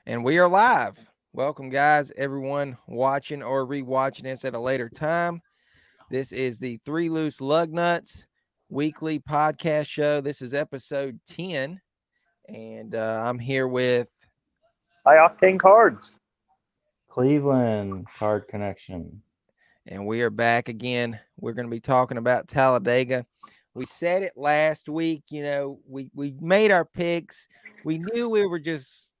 And we are live. Welcome, guys, everyone watching or rewatching us at a later time. This is the Three Loose Lug Nuts weekly podcast show. This is episode 10. And I'm here with, High octane cards. Cleveland Card Connection. and we are back again. We're going to be talking about Talladega. We said it last week. We made our picks. We knew we were just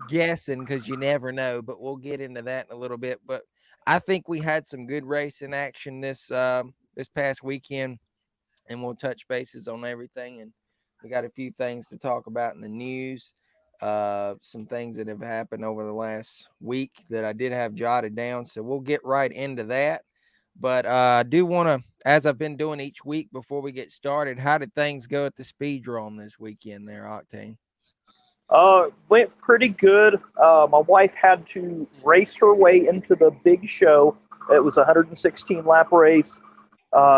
guessing because you never know, but we'll get into that in a little bit. But I think we had some good racing action this past weekend, and we'll touch bases on everything. And we got a few things to talk about in the news, some things that have happened over the last week that I did have jotted down. So we'll get right into that. But I do want to, as I've been doing each week before we get started, how did things go at the speed drawn this weekend there, Octane? Went pretty good. My wife had to race her way into the big show. It was a 116 lap race.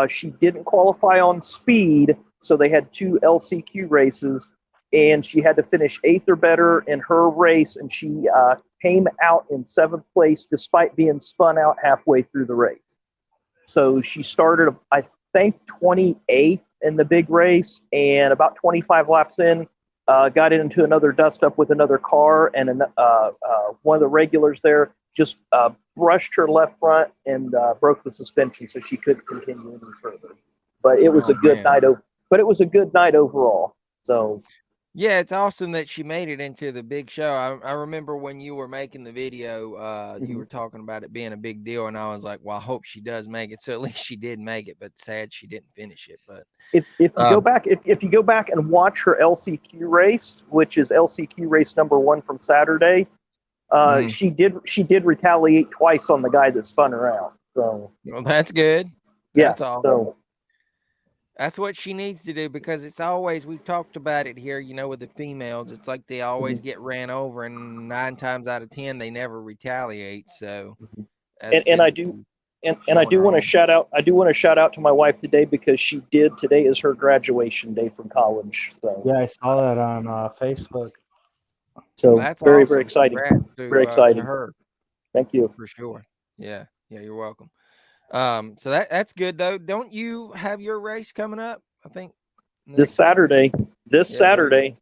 She didn't qualify on speed, so they had two LCQ races, and she had to finish eighth or better in her race, and she came out in seventh place despite being spun out halfway through the race. So she started, I think, 28th in the big race, and about 25 laps in, got into another dust up with another car, and one of the regulars there just brushed her left front and broke the suspension, so she couldn't continue any further. But it was a good night. But it was a good night overall. So yeah, it's awesome that she made it into the big show. I remember when you were making the video, you were talking about it being a big deal, and I was like, well, I hope she does make it. So at least she did make it, but sad she didn't finish it. But if you go back, if you go back and watch her LCQ race, which is LCQ race number 1 from Saturday, she did retaliate twice on the guy that spun her out. So well, that's good. Yeah, that's all. So that's what she needs to do, because it's always, we've talked about it here, with the females, it's like they always get ran over, and 9 times out of 10 they never retaliate. So and I do want to shout out. I do want to shout out to my wife today, because today is her graduation day from college. So yeah, I saw that on Facebook. So that's very awesome. very exciting. Very exciting to her. Thank you for sure. Yeah, you're welcome. So that's good though. Don't you have your race coming up? I think this Saturday. Saturday.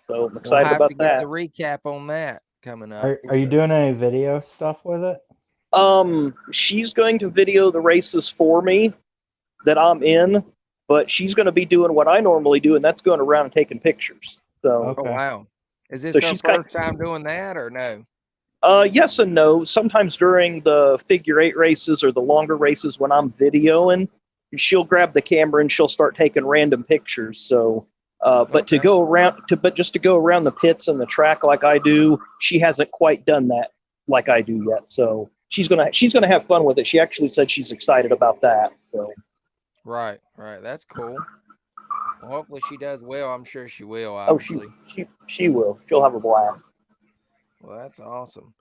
So I'm excited we'll about to that. Get the recap on that coming up. Are you doing any video stuff with it? She's going to video the races for me that I'm in, but she's going to be doing what I normally do, and that's going around and taking pictures. So okay. Oh wow. Is this her first time doing that or no? Yes and no. Sometimes during the figure 8 races or the longer races when I'm videoing, she'll grab the camera and she'll start taking random pictures. So, but to go around the pits and the track like I do, she hasn't quite done that like I do yet. So she's gonna have fun with it. She actually said she's excited about that. So, right, that's cool. Well, hopefully she does well. I'm sure she will. Obviously. Oh, she will. She'll have a blast. Well, that's awesome.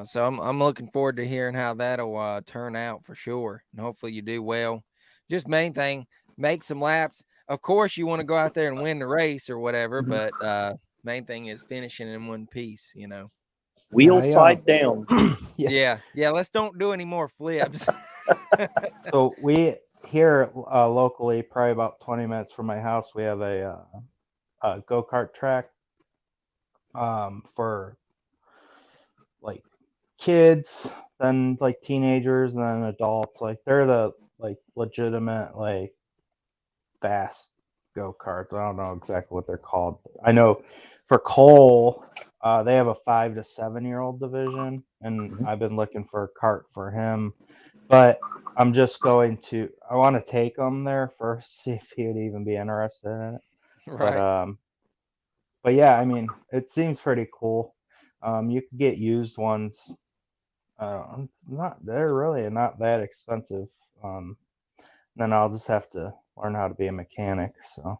So I'm looking forward to hearing how that'll turn out for sure, and hopefully you do well. Just main thing, make some laps. Of course, you want to go out there and win the race or whatever, but main thing is finishing in one piece. Wheel side down. Yeah. Let's don't do any more flips. So we here locally, probably about 20 minutes from my house, we have a go-kart track for like kids, then like teenagers, and then adults. Like they're the like legitimate like fast go-karts. I don't know exactly what they're called. I know for Cole, they have a 5 to 7 year old division, and I've been looking for a cart for him, but I'm just I want to take him there first, see if he would even be interested in it. Right. But yeah, I mean, it seems pretty cool. You can get used ones. They're really not that expensive. Then I'll just have to learn how to be a mechanic. So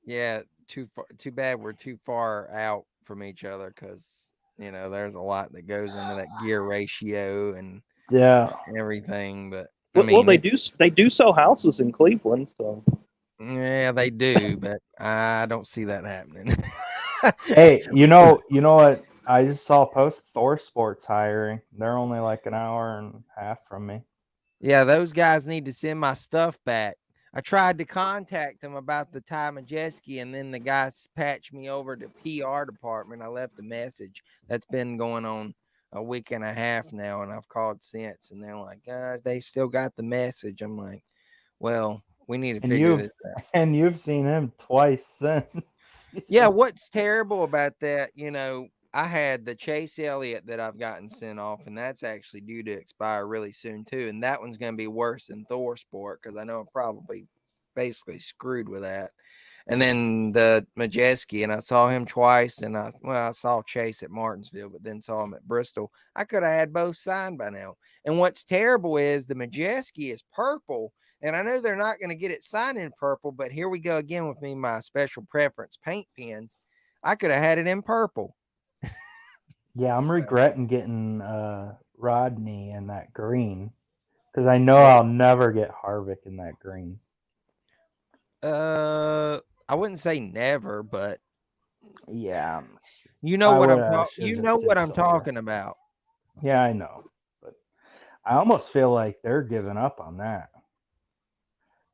yeah, too bad we're too far out from each other, because there's a lot that goes into that gear ratio and everything. But I mean, they do sell houses in Cleveland, so yeah, they do, but I don't see that happening. Hey, you know what? I just saw a post. Thor Sports hiring. They're only like an hour and a half from me. Yeah, those guys need to send my stuff back. I tried to contact them about the Ty Majeski, and then the guys patched me over to PR department. I left a message. That's been going on a week and a half now, and I've called since, and they're like, they still got the message. I'm like, well, we need to And figure this out. you've seen him twice since. Yeah, what's terrible about that, I had the Chase Elliott that I've gotten sent off, and that's actually due to expire really soon too. And that one's going to be worse than Thor Sport because I know I'm probably basically screwed with that. And then the Majeski, and I saw him twice, and I saw Chase at Martinsville, but then saw him at Bristol. I could have had both signed by now. And what's terrible is the Majeski is purple. And I know they're not going to get it signed in purple, but here we go again with me, my special preference paint pens. I could have had it in purple. Yeah, I'm So, regretting getting Rodney in that green because I know hey, I'll never get Harvick in that green. I wouldn't say never, but Yeah, you know I what would. you Just know did what I'm silver. talking about. Yeah, I know, but I almost feel like they're giving up on that.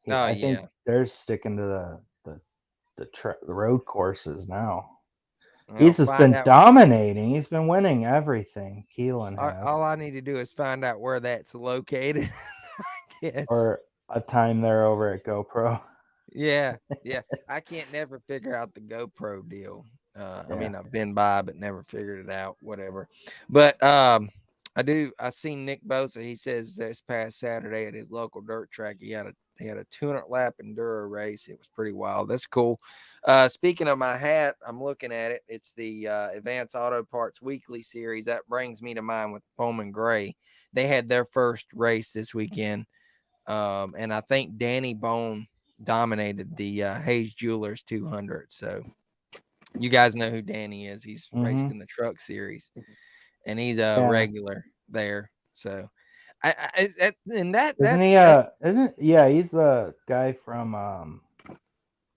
Oh I think yeah. they're sticking to the road courses now. I'll He's just find been out. dominating. He's been winning everything. Keelan has, All I need to do is find out where that's located. Yes. or a time there over at GoPro. Yeah, yeah. I can't never figure out the GoPro deal. I Yeah. mean, I've been by, but never figured it out. Whatever. But I do. I seen Nick Bosa. He says this past Saturday at his local dirt track, he had a 200 lap enduro race. It was pretty wild. That's cool. Speaking of my hat, I'm looking at it. It's the Advanced Auto Parts Weekly Series. That brings me to mind with Bowman Gray. They had their first race this weekend, and I think Danny Bone dominated the Hayes Jewelers 200. So you guys know who Danny is. He's raced Mhm. in the truck series, and he's a Yeah. regular there. So and Isn't that's he? that's Isn't? Yeah, he's the guy from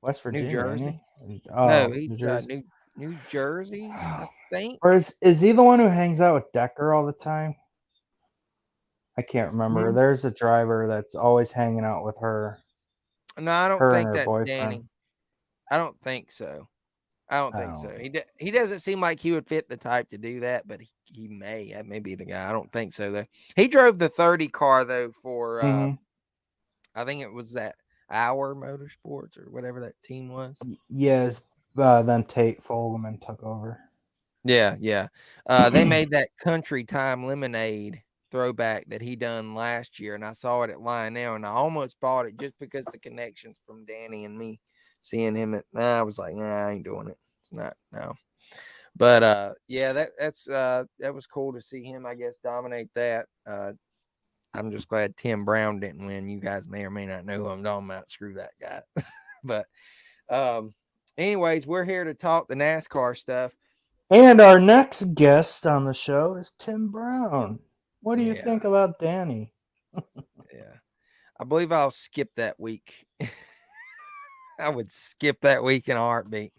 West New Virginia, isn't Jersey. he? No, Oh, New he's Jersey. New Jersey, I think. Or is he the one who hangs out with Decker all the time? I can't remember. Hmm. There's a driver that's always hanging out with No, I don't her and think her that's boyfriend. Danny. I don't think so. I don't I think don't so. know. He doesn't seem like he would fit the type to do that, but he may. That may be the guy. I don't think so though. He drove the 30 car though for Hmm. I think it was that Hour Motorsports or whatever that team was. Yes. Then Tate Fogelman took over. Yeah, yeah. They made that Country Time Lemonade throwback that he done last year, and I saw it at Lionel, and I almost bought it just because the connections from Danny and me seeing him at. Nah, I was like, nah, I ain't doing it. It's not no. But yeah, that was cool to see him, I guess, dominate that. I'm just glad Tim Brown didn't win. You guys may or may not know who I'm talking about. Screw that guy. But anyways, we're here to talk the NASCAR stuff. And our next guest on the show is Tim Brown. What do you Yeah, think about Danny? yeah. I believe I'll skip that week. I would skip that week in a heartbeat.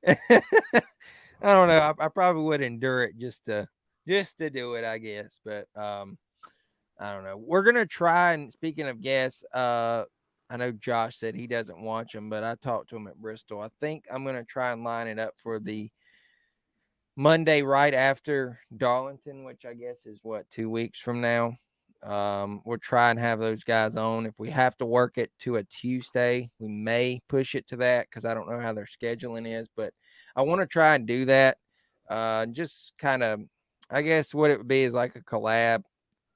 I don't know. I probably would endure it just to do it, I guess. But I don't know. We're gonna try. And speaking of guests, I know Josh said he doesn't watch them, but I talked to him at Bristol. I think I'm gonna try and line it up for the Monday right after Darlington, which I guess is what 2 weeks from now. We'll try and have those guys on. If we have to work it to a Tuesday, we may push it to that because I don't know how their scheduling is, but I want to try and do that. Just kind of, I guess what it would be is like a collab.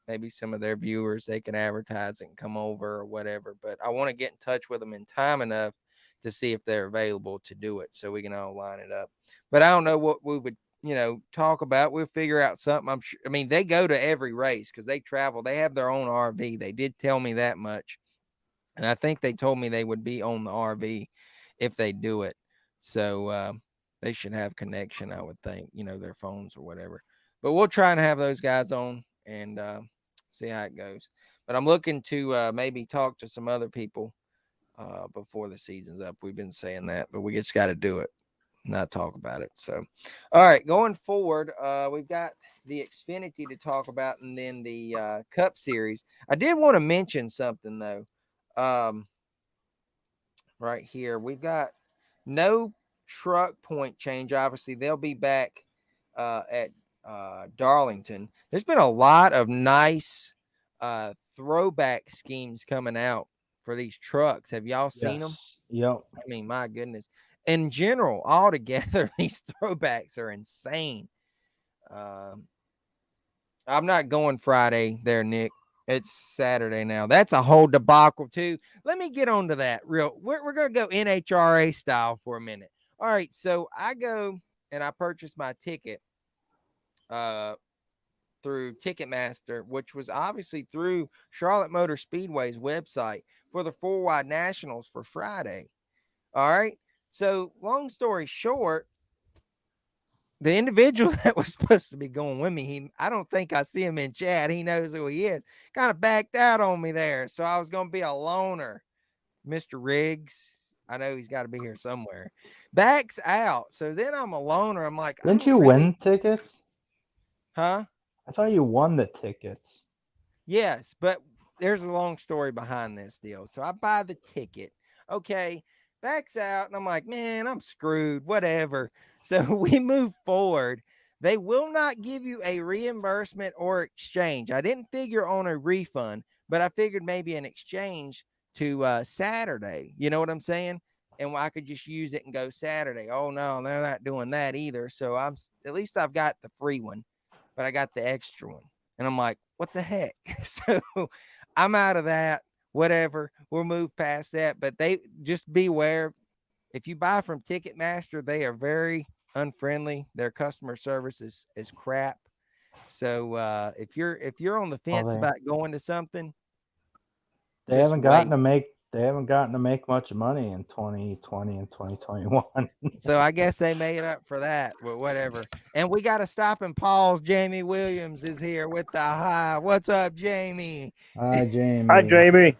Maybe some of their viewers, they can advertise and come over or whatever. But I want to get in touch with them in time enough to see if they're available to do it so we can all line it up. But I don't know what we would, talk about. We'll figure out something. I'm sure. I mean, they go to every race because they travel. They have their own RV. They did tell me that much. And I think they told me they would be on the RV if they do it. So they should have connection, I would think, their phones or whatever. But we'll try and have those guys on and see how it goes. But I'm looking to maybe talk to some other people before the season's up. We've been saying that, but we just got to do it. not talk about it. So, all right, going forward, we've got the Xfinity to talk about, and then the Cup Series. I did want to mention something though. Right here, we've got no truck point change. Obviously, they'll be back at Darlington. There's been a lot of nice throwback schemes coming out for these trucks. Have y'all seen them? Yep. I mean, my goodness. In general, altogether, these throwbacks are insane. I'm not going Friday there, Nick. It's Saturday now. That's a whole debacle too. Let me get on to that real. We're going to go NHRA style for a minute. All right. So I go and I purchased my ticket through Ticketmaster, which was obviously through Charlotte Motor Speedway's website for the 4 Wide Nationals for Friday. All right. So long story short, the individual that was supposed to be going with me, I don't think I see him in chat. He knows who he is. Kind of backed out on me there. So I was going to be a loner. Mr. Riggs, I know he's got to be here somewhere. Backs out. So then I'm a loner. I'm like, Didn't you win tickets? Huh? I thought you won the tickets. Yes, but there's a long story behind this deal. So I buy the ticket. Okay. Backs out. And I'm like, man, I'm screwed. Whatever. So we move forward. They will not give you a reimbursement or exchange. I didn't figure on a refund, but I figured maybe an exchange to Saturday. You know what I'm saying? And I could just use it and go Saturday. Oh no, they're not doing that either. So at least I've got the free one, but I got the extra one. And I'm like, what the heck? So I'm out of that. Whatever. We'll move past that. But they just beware. If you buy from Ticketmaster, they are very unfriendly. Their customer service is crap. So if you're on the fence about going to something, they haven't gotten to make much money in 2020 and 2021. So I guess they made up for that, but whatever. And we got to stop and pause. Jamie Williams is here with the hi. What's up, Jamie? Hi, Jamie. Hi, Jamie.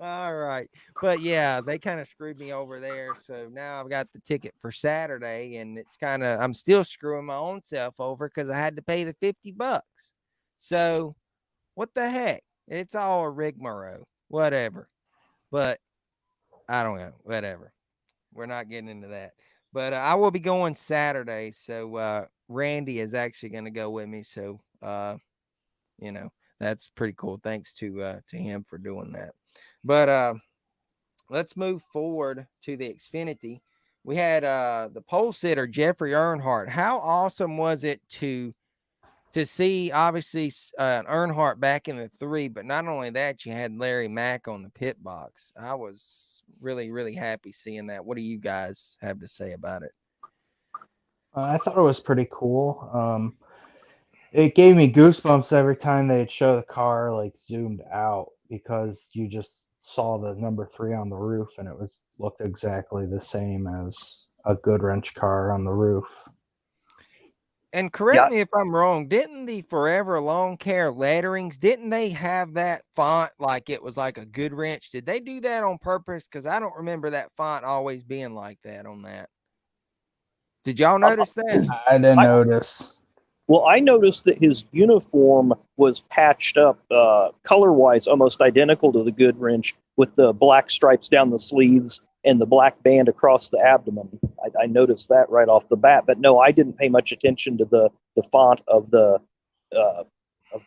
All right. But yeah, they kind of screwed me over there. So now I've got the ticket for Saturday, and I'm still screwing my own self over because I had to pay the $50. So what the heck? It's all a rigmarole. Whatever. But I don't know. Whatever. We're not getting into that. But I will be going Saturday. So Randy is actually going to go with me. So, that's pretty cool. Thanks to him for doing that. But let's move forward to the Xfinity. We had the pole sitter, Jeffrey Earnhardt. How awesome was it to see, obviously, Earnhardt back in the 3, but not only that, you had Larry Mack on the pit box. I was really, really happy seeing that. What do you guys have to say about it? I thought it was pretty cool. It gave me goosebumps every time they'd show the car like zoomed out because you just saw the number 3 on the roof and it looked exactly the same as a Goodwrench car on the roof. And correct me if I'm wrong, didn't the Forever Lawn Care letterings, didn't they have that font like it was like a Goodwrench? Did they do that on purpose? Because I don't remember that font always being like that on that. Did y'all notice that? I didn't notice. Well, I noticed that his uniform was patched up color-wise, almost identical to the Goodwrench, with the black stripes down the sleeves and the black band across the abdomen. I noticed that right off the bat. But no, I didn't pay much attention to the font of the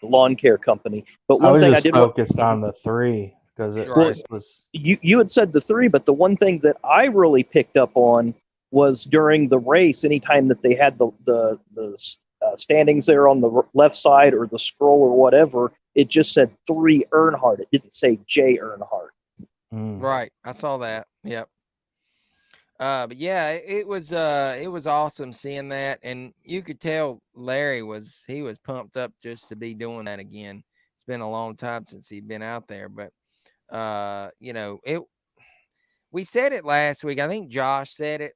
lawn care company. But one thing I did focused on the 3 because it was. You had said the 3, but the one thing that I really picked up on was during the race. Anytime that they had the standings there on the left side or the scroll or whatever, it just said 3 Earnhardt. It didn't say J Earnhardt. Right. I saw that. Yep. But yeah, it was awesome seeing that. And you could tell Larry was pumped up just to be doing that again. It's been a long time since he'd been out there, but we said it last week. I think Josh said it.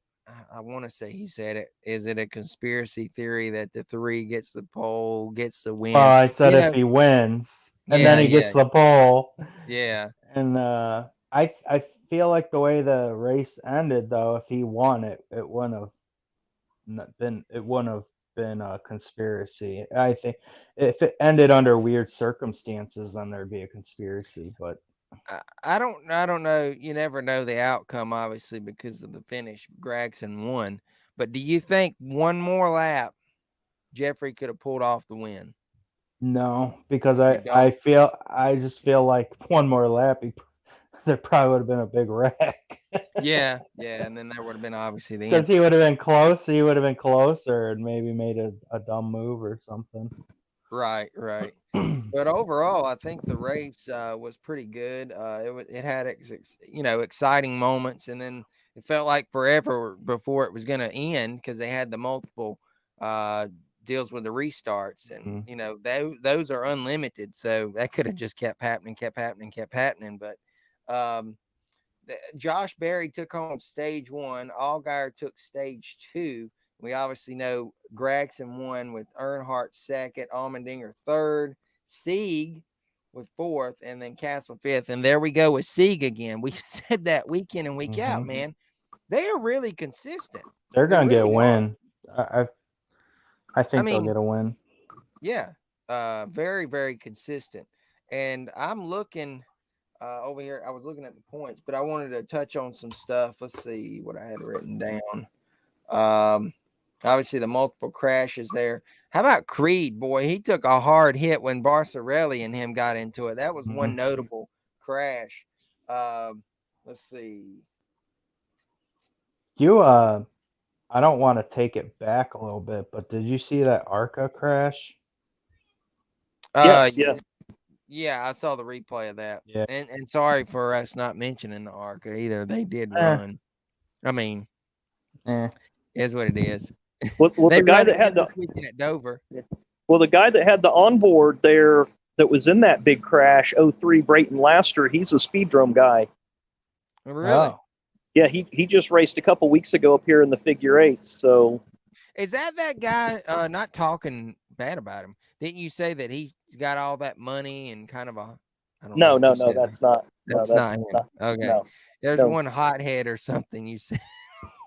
I want to say he said it. Is it a conspiracy theory that the 3 gets the pole, gets the win? Well, I said if he wins and then he gets the pole. Yeah. And I feel like the way the race ended, though, if he won it, it wouldn't have been a conspiracy. I think if it ended under weird circumstances, then there'd be a conspiracy. But I don't know. You never know the outcome, obviously, because of the finish. Gragson won. But do you think one more lap, Jeffrey could have pulled off the win? no, because You don't? I just feel like one more lap, there probably would have been a big wreck. Yeah, and then there would have been obviously the Because end. he would have been close. He would have been closer and maybe made a dumb move or something. Right. But overall, I think the race was pretty good. It had exciting moments, and then it felt like forever before it was going to end because they had the multiple deals with the restarts, and those are unlimited, so that could have just kept happening. But Josh Berry took home stage 1. Allgaier took stage 2. We obviously know Gragson won with Earnhardt second, Allmendinger third, Sieg with fourth, and then Castle fifth. And there we go with Sieg again. We said that week in and week out, man. They are really consistent. They're gonna get a really win. I think they'll get a win. Yeah, very, very consistent. And I'm looking over here. I was looking at the points, but I wanted to touch on some stuff. Let's see what I had written down. Obviously the multiple crashes there. How about Creed, boy? He took a hard hit when Barcarelli and him got into it. That was one notable crash. Let's see. I don't want to take it back a little bit, but did you see that Arca crash? Yes. Yeah, I saw the replay of that. Yeah. And sorry for us not mentioning the Arca either. They did run. I mean, is what it is. Well, the guy that had the weekend at Dover. Well, the guy that had the onboard there that was in that big crash, 03 Brayton Laster, he's a speedrome guy. Really? Oh. Yeah, he just raced a couple weeks ago up here in the figure eights. So is that guy? Not talking bad about him. Didn't you say that he's got all that money and kind of a? I don't know. No, that's not. That's not him. Okay. No, there's one hothead or something you said.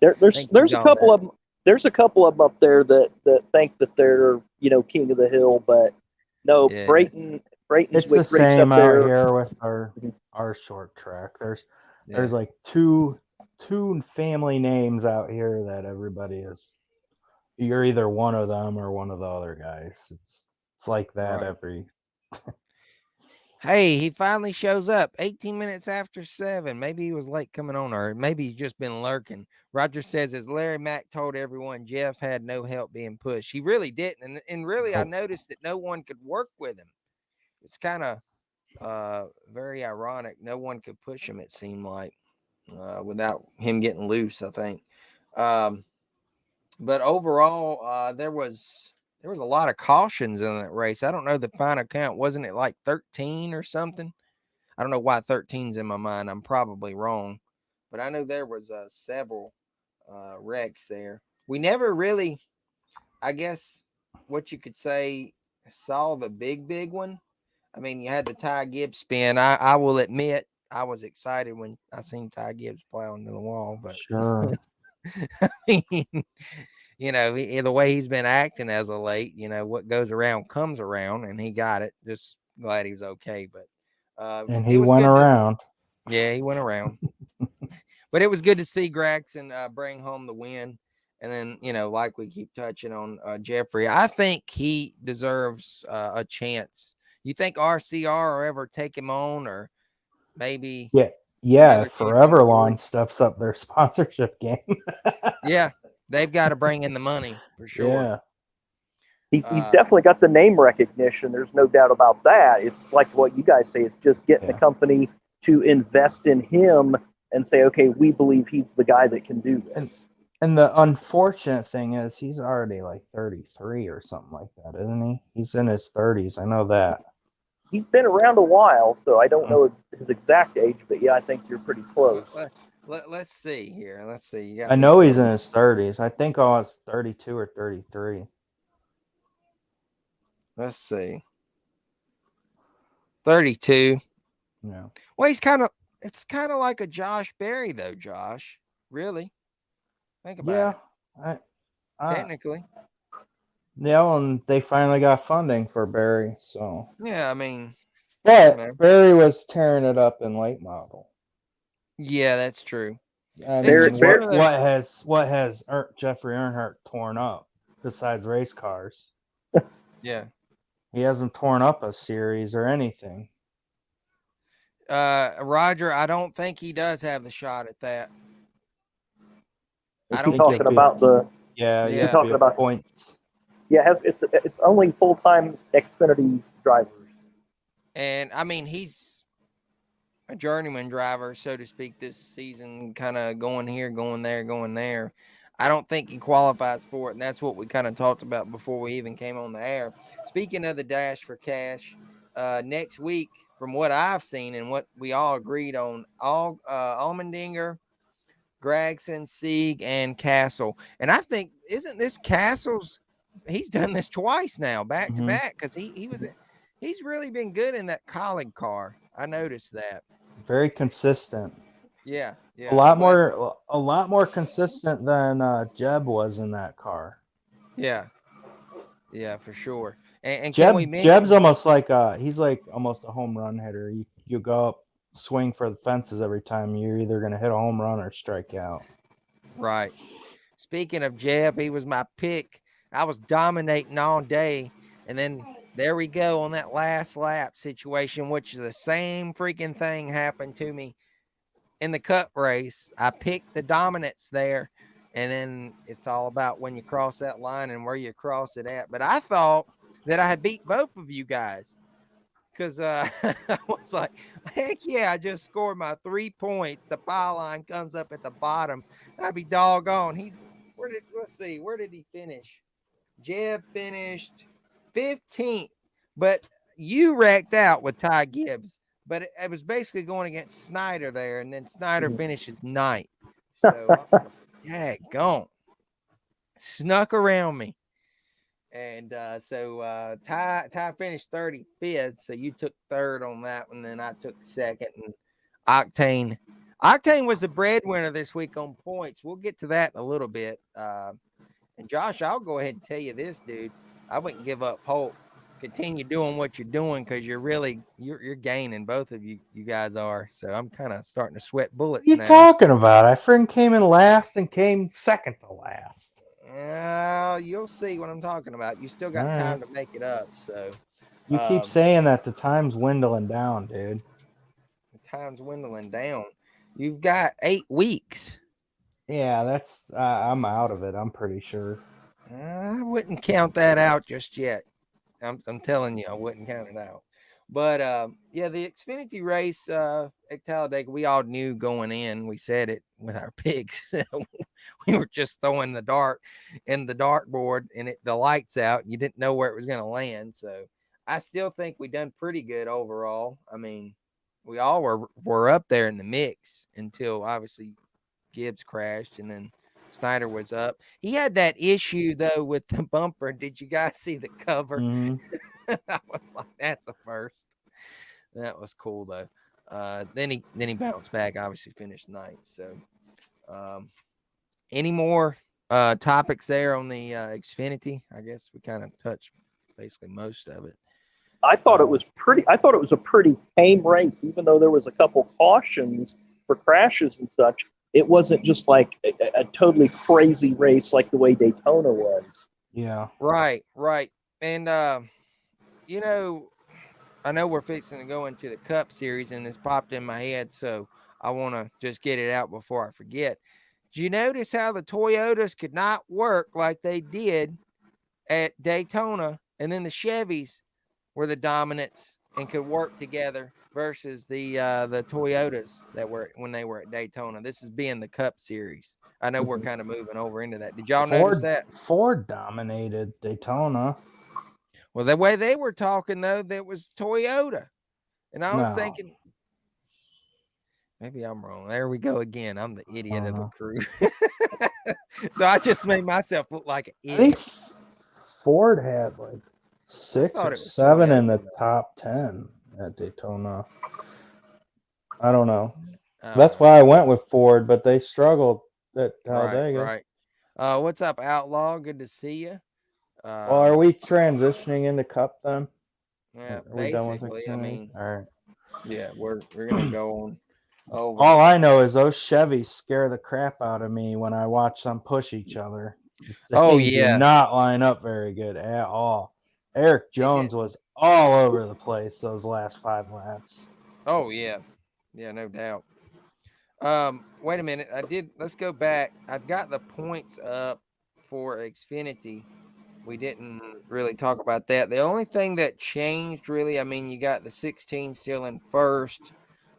There's a couple of them. There's a couple of them up there that think that they're king of the hill, but no, yeah. Brayton's it's the same out here with our short track. There's like two family names out here that everybody is. You're either one of them or one of the other guys. It's like that every. Hey, he finally shows up 18 minutes after 7. Maybe he was late coming on, or maybe he's just been lurking. Roger says, as Larry Mack told everyone, Jeff had no help being pushed. He really didn't. And really, I noticed that no one could work with him. It's kind of very ironic. No one could push him, it seemed like, without him getting loose, I think. But overall, there was a lot of cautions in that race. I don't know the final count. Wasn't it like 13 or something? I don't know why 13's in my mind. I'm probably wrong. But I know there was several wrecks there. We never really, I guess, what you could say, saw the big one. I mean, you had the Ty Gibbs spin. I will admit I was excited when I seen Ty Gibbs plow into the wall. But sure. I mean, the way he's been acting as of late, what goes around comes around, and he got it. Just glad he was okay. But and he went around. He went around. But it was good to see Gragson bring home the win. And then, like we keep touching on Jeffrey, I think he deserves a chance. You think RCR will ever take him on, or maybe? Yeah. Forever Lawn steps up their sponsorship game. Yeah, they've got to bring in the money for sure. Yeah. He's definitely got the name recognition. There's no doubt about that. It's like what you guys say. It's just getting the company to invest in him and say, okay, we believe he's the guy that can do this. And the unfortunate thing is he's already like 33 or something like that, isn't he? He's in his 30s. I know that. He's been around a while, so I don't know his exact age, but yeah, I think you're pretty close. Let's see here. Let's see. I know he's in his 30s. I think it's 32 or 33. Let's see. 32. Yeah. Well, he's kind of It's kind of like a Josh Berry, though, Josh. Really? Think about Yeah, it. I Technically. yeah, and they finally got funding for Barry. So, Yeah, I mean, you but know. Barry was tearing it up in late model. Yeah, that's true. I It's Barry, mean, just one Barry, of the. what has Jeffrey Earnhardt torn up besides race cars? Yeah. He hasn't torn up a series or anything. Roger, I don't think he does have the shot at that. is I he don't talking think. about the? Yeah, Is you he Yeah. have to talking be about? points. Yeah, it's only full-time Xfinity drivers. And I mean, he's a journeyman driver, so to speak, this season, kind of going here, going there, going there. I don't think he qualifies for it, and that's what we kind of talked about before we even came on the air. Speaking of the Dash for Cash, next week, from what I've seen and what we all agreed on, Allmendinger, Gregson, Sieg, and Castle. And I think, isn't this Castle's? He's done this twice now, back to Mhm. back, because he's really been good in that colleague car. I noticed that. Very consistent. Yeah, A yeah, lot but more consistent than Jeb was in that car. yeah, yeah, for sure. And can we Jeb's mention almost like he's like almost a home run hitter. You go up, swing for the fences every time. You're either gonna hit a home run or strike out. right? Speaking of Jeb, he was my pick. I was dominating all day, and then there we go on that last lap situation, which the same freaking thing happened to me in the cup race. I picked the dominance there, and then it's all about when you cross that line and where you cross it at. But I thought that I had beat both of you guys because I was like, heck yeah, I just scored my 3 points. The pile line comes up at the bottom. I'd be doggone. Let's see, where did he finish? Jeb finished 15th, but you racked out with Ty Gibbs. But it was basically going against Snyder there, and then Snyder finishes 9th. So, yeah, gone. Snuck around me. And Ty finished 35th, so you took third on that one. Then I took second, and Octane was the breadwinner this week on points. We'll get to that in a little bit. And Josh, I'll go ahead and tell you this, dude. I wouldn't give up hope. Continue doing what you're doing because you're gaining. Both of you guys are. So I'm kind of starting to sweat What bullets are you now. talking about? I freaking came in last and came second to last. You'll see what I'm talking about. You still got All time right. to make it up. So You keep saying that the time's dwindling down, dude. the time's dwindling down. You've got 8 weeks. Yeah, that's I'm out of it. I'm pretty sure. I wouldn't count that out just yet. I'm telling you, I wouldn't count it out. But yeah, the Xfinity race at Talladega, we all knew going in. We said it with our picks. We were just throwing the dart in the dartboard, and the lights out. And you didn't know where it was going to land. So I still think we done pretty good overall. I mean, we all were up there in the mix until obviously Gibbs crashed, and then Snyder was up. He had that issue though with the bumper. Did you guys see the cover? Mm-hmm. I was like, that's a first. That was cool though. Then he bounced back. Obviously finished 9th. So, any more topics there on the Xfinity? I guess we kind of touched basically most of it. I thought it was pretty. I thought it was a pretty tame race, even though there was a couple cautions for crashes and such. It wasn't just like a totally crazy race like the way Daytona was. Yeah. Right. And you know, I know we're fixing to go into the Cup Series, and this popped in my head, so I want to just get it out before I forget. Did you notice how the Toyotas could not work like they did at Daytona, and then the Chevys were the dominants and could work together versus the Toyotas that were when they were at Daytona? This is being the Cup Series. I know we're kind of moving over into that. Did y'all notice that? Ford dominated Daytona. Well, the way they were talking though, that was Toyota, and I was No. thinking maybe I'm wrong. There we go again. I'm the idiot of the crew. So I just made myself look like an I idiot. think Ford had like 6 or 7 in the top 10 at Daytona. I don't know. Oh, That's why I went with Ford, but they struggled at Talladega. right. What's up, Outlaw? Good to see you. Well, are we transitioning into Cup then? Yeah, Are we done with basically. I Xfinity? mean, All right. yeah, we're gonna go on over. All I know is those Chevys scare the crap out of me when I watch them push each other. The Oh things do yeah, not line up very good at all. Eric Jones was all over the place those last 5 laps. oh yeah, no doubt. Wait a minute. Let's go back. I've got the points up for Xfinity. We didn't really talk about that. The only thing that changed, really, I mean, you got the 16 still in first.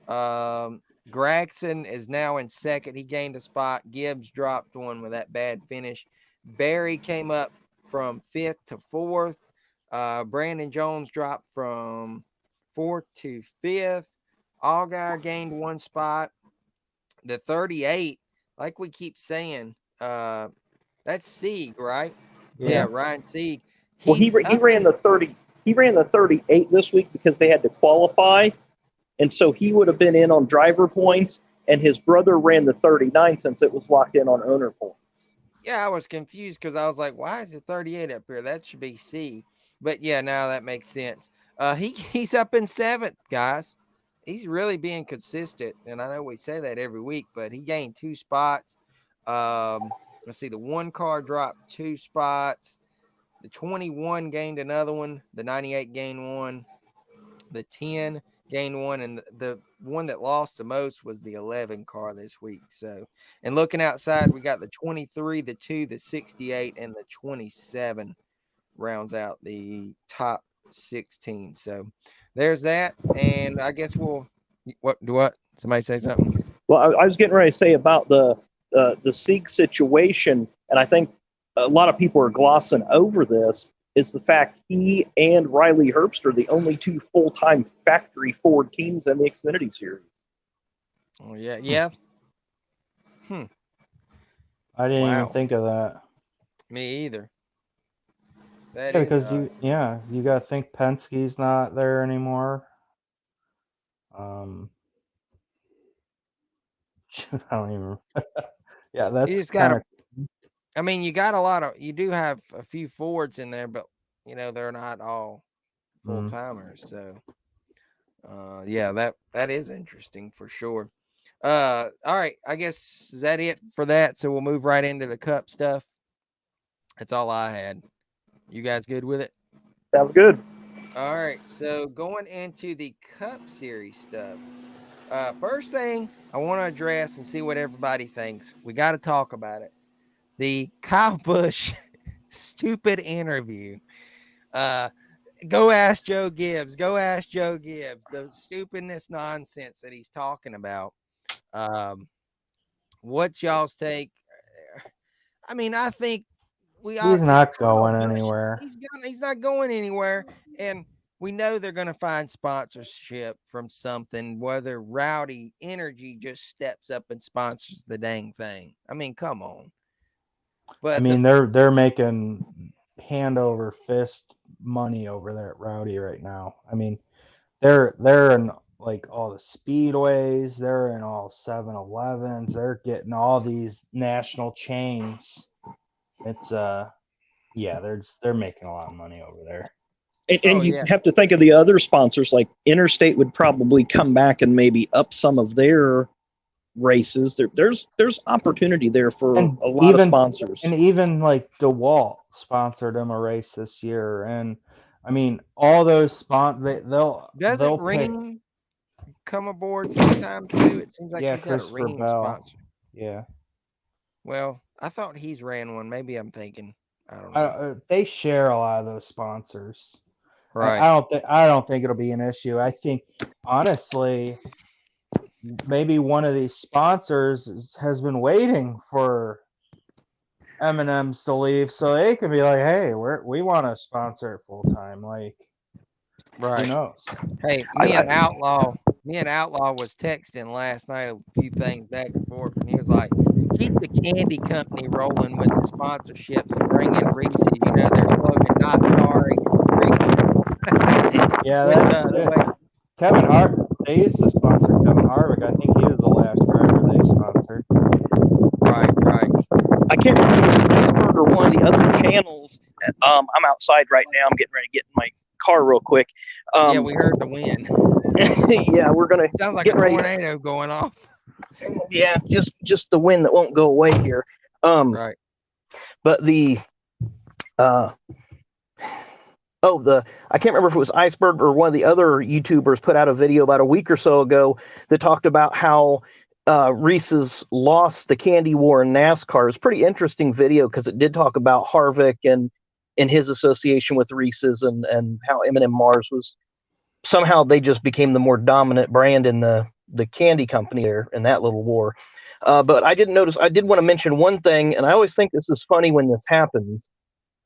Gragson is now in second. He gained a spot. Gibbs dropped one with that bad finish. Barry came up from fifth to fourth. Brandon Jones dropped from fourth to fifth. Allgaier gained one spot. The 38, like we keep saying, that's Sieg, right? Yeah, Ryan Sieg. Well, he ran the 30. He ran the 38 this week because they had to qualify, and so he would have been in on driver points. And his brother ran the 39 since it was locked in on owner points. Yeah, I was confused because I was like, why is the 38 up here? That should be C. But yeah, now that makes sense. He's up in seventh, guys. He's really being consistent, and I know we say that every week, but he gained 2 spots. Let's see, the 1 car dropped 2 spots. The 21 gained another one. The 98 gained 1. The 10 gained 1, and the one that lost the most was the 11 car this week. So, and looking outside, we got the 23, the 2, the 68, and the 27 rounds out the top 16. So there's that. And I guess what? Somebody say something? Well, I was getting ready to say about the Sieg situation, and I think a lot of people are glossing over this, is the fact he and Riley Herbst are the only 2 full-time factory Ford teams in the Xfinity Series. Oh, yeah. I didn't even think of that. Me either. Because you got to think Penske's not there anymore. I don't even. Yeah, that's kind of. I mean, you do have a few Fords in there, but they're not all full timers. So, yeah, that is interesting for sure. All right, I guess is that it for that? So we'll move right into the Cup stuff. That's all I had. You guys good with it? Sounds good. All right, so going into the Cup Series stuff. First thing I want to address and see what everybody thinks. We got to talk about it. The Kyle Busch stupid interview. Go ask Joe Gibbs. The stupidness nonsense that he's talking about. What's y'all's take? I mean, I think he's not going anywhere. He's not going anywhere. And we know they're going to find sponsorship from something, whether Rowdy Energy just steps up and sponsors the dang thing. I mean, come on. But I mean, they're making hand over fist money over there at Rowdy right now. I mean, they're in like all the speedways, they're in all 7-Elevens, they're getting all these national chains. It's they're making a lot of money over there. And you have to think of the other sponsors, like Interstate would probably come back and maybe up some of their races. There's opportunity there for a lot of sponsors. And even like DeWalt sponsored them a race this year. And I mean, all those they'll Ring come aboard sometime too? It seems like he's had a Ring sponsor. Yeah. Well, I thought he's ran one. Maybe I'm thinking. I don't know. They share a lot of those sponsors. Right. I don't think it'll be an issue. I think honestly, maybe one of these sponsors has been waiting for M&M's to leave, so they can be like, "Hey, we want to sponsor it full time." Like, right? Who knows? Hey, me and Outlaw was texting last night a few things back and forth, and he was like, "Keep the candy company rolling with the sponsorships and bring in Reese's. You know, their slogan, not sorry, Reese's." Yeah, that's Kevin Hart. They used to sponsor Kevin Harvick. I think he was the last driver they sponsored. Right. I can't remember if it was Iceberg or one of the other channels. I'm outside right now. I'm getting ready to get in my car real quick. Yeah, we heard the wind. Yeah, we're gonna Sounds like get a ready. tornado going off. Yeah, just the wind that won't go away here. Right. But the I can't remember if it was Iceberg or one of the other YouTubers put out a video about a week or so ago that talked about how Reese's lost the candy war in NASCAR. It's a pretty interesting video because it did talk about Harvick and his association with Reese's and how M&M Mars was somehow they just became the more dominant brand in the candy company there in that little war. But I did want to mention one thing, and I always think this is funny when this happens.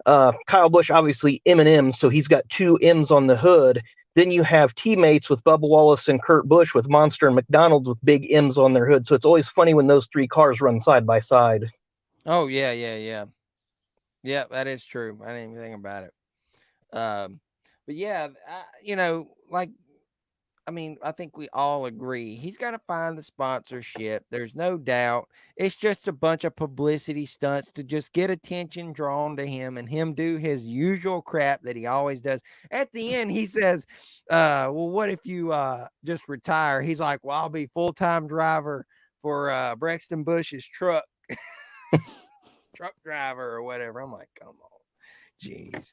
Kyle Busch, obviously M&M, so he's got two M's on the hood. Then you have teammates with Bubba Wallace and Kurt Busch with Monster and McDonald's with big M's on their hood. So it's always funny when those three cars run side by side. Oh, yeah. Yeah, that is true. I didn't even think about it. But yeah, I think we all agree he's got to find the sponsorship. There's no doubt. It's just a bunch of publicity stunts to just get attention drawn to him and him do his usual crap that he always does. At the end, he says, well, what if you just retire? He's like, well, I'll be full-time driver for Brexton Bush's truck driver or whatever. I'm like, come on. Jeez.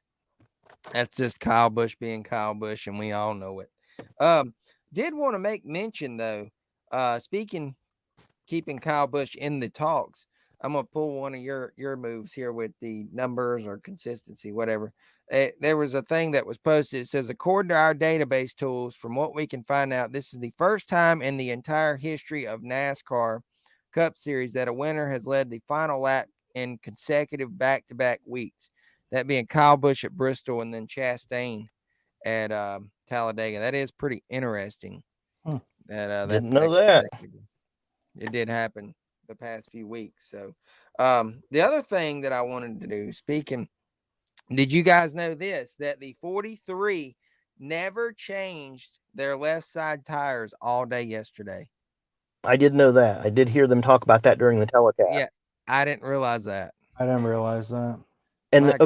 That's just Kyle Busch being Kyle Busch, and we all know it. Did want to make mention though, keeping Kyle Busch in the talks. I'm gonna pull one of your moves here with the numbers or consistency, whatever. There was a thing that was posted. It says, according to our database tools, from what we can find out, this is the first time in the entire history of NASCAR Cup Series that a winner has led the final lap in consecutive back-to-back weeks. That being Kyle Busch at Bristol and then Chastain at Talladega. That is pretty interesting. Didn't know that. It did happen the past few weeks. So the other thing that I wanted to do, did you guys know this? That the 43 never changed their left side tires all day yesterday. I did know that. I did hear them talk about that during the telecast. Yeah, I didn't realize that. I didn't realize that. And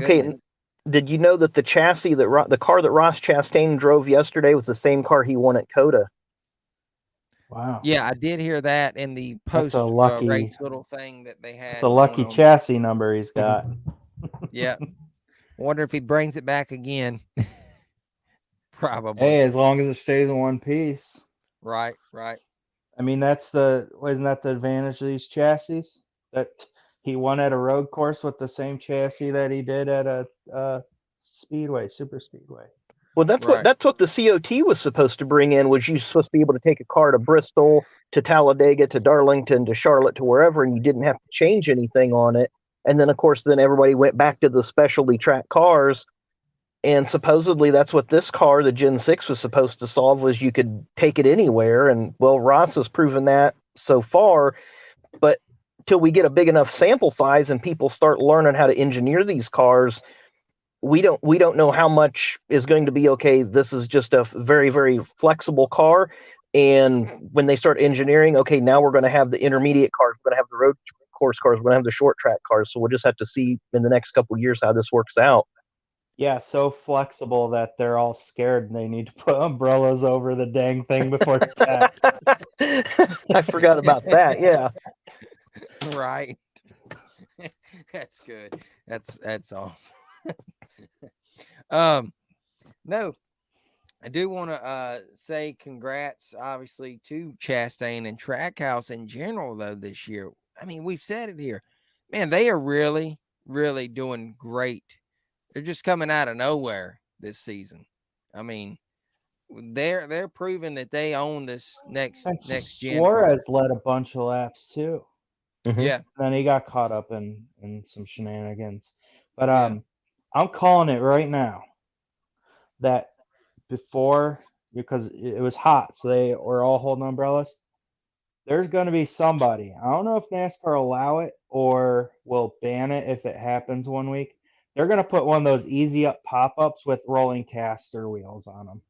did you know that the chassis the car that Ross Chastain drove yesterday was the same car he won at COTA? Wow. Yeah, I did hear that in the post race little thing that they had. It's a lucky chassis number he's got. Yeah. Wonder if he brings it back again. Probably. Hey, as long as it stays in one piece. Right. I mean, isn't that the advantage of these chassis? That he won at a road course with the same chassis that he did at a super speedway. Well, that's what the COT was supposed to bring in. Was you supposed to be able to take a car to Bristol, to Talladega, to Darlington, to Charlotte, to wherever, and you didn't have to change anything on it. And then, of course, everybody went back to the specialty track cars. And supposedly that's what this car, the Gen 6, was supposed to solve, was you could take it anywhere. And, well, Ross has proven that so far. But till we get a big enough sample size and people start learning how to engineer these cars, we don't know how much is going to be, okay, this is just a very, very flexible car. And when they start engineering, okay, now we're going to have the intermediate cars, we're going to have the road course cars, we're going to have the short track cars. So we'll just have to see in the next couple of years how this works out. Yeah, so flexible that they're all scared and they need to put umbrellas over the dang thing before attack. I forgot about that. Yeah. Right. That's good. That's awesome. No, I do want to say congrats, obviously, to Chastain and Trackhouse in general, though, this year. I mean, we've said it here. Man, they are really, really doing great. They're just coming out of nowhere this season. I mean, they're proving that they own this next gen. Suarez led a bunch of laps too. Mm-hmm. Yeah. Then he got caught up in some shenanigans. But I'm calling it right now that before, because it was hot, so they were all holding umbrellas. There's going to be somebody. I don't know if NASCAR will allow it or will ban it if it happens one week. They're going to put one of those easy up pop-ups with rolling caster wheels on them.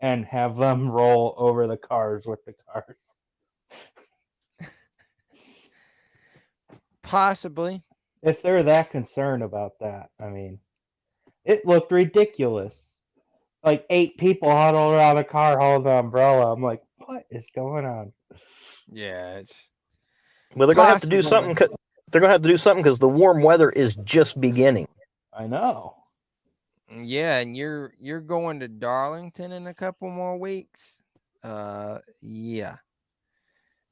and have them roll over the cars with the cars. Possibly. If they're that concerned about that, I mean, it looked ridiculous. Like 8 people huddled around a car holding an umbrella. I'm like, what is going on? Yeah, it's Well, they're going to have to do possible. something. They're going to have to do something because the warm weather is just beginning. I know. Yeah, and you're going to Darlington in a couple more weeks. Yeah.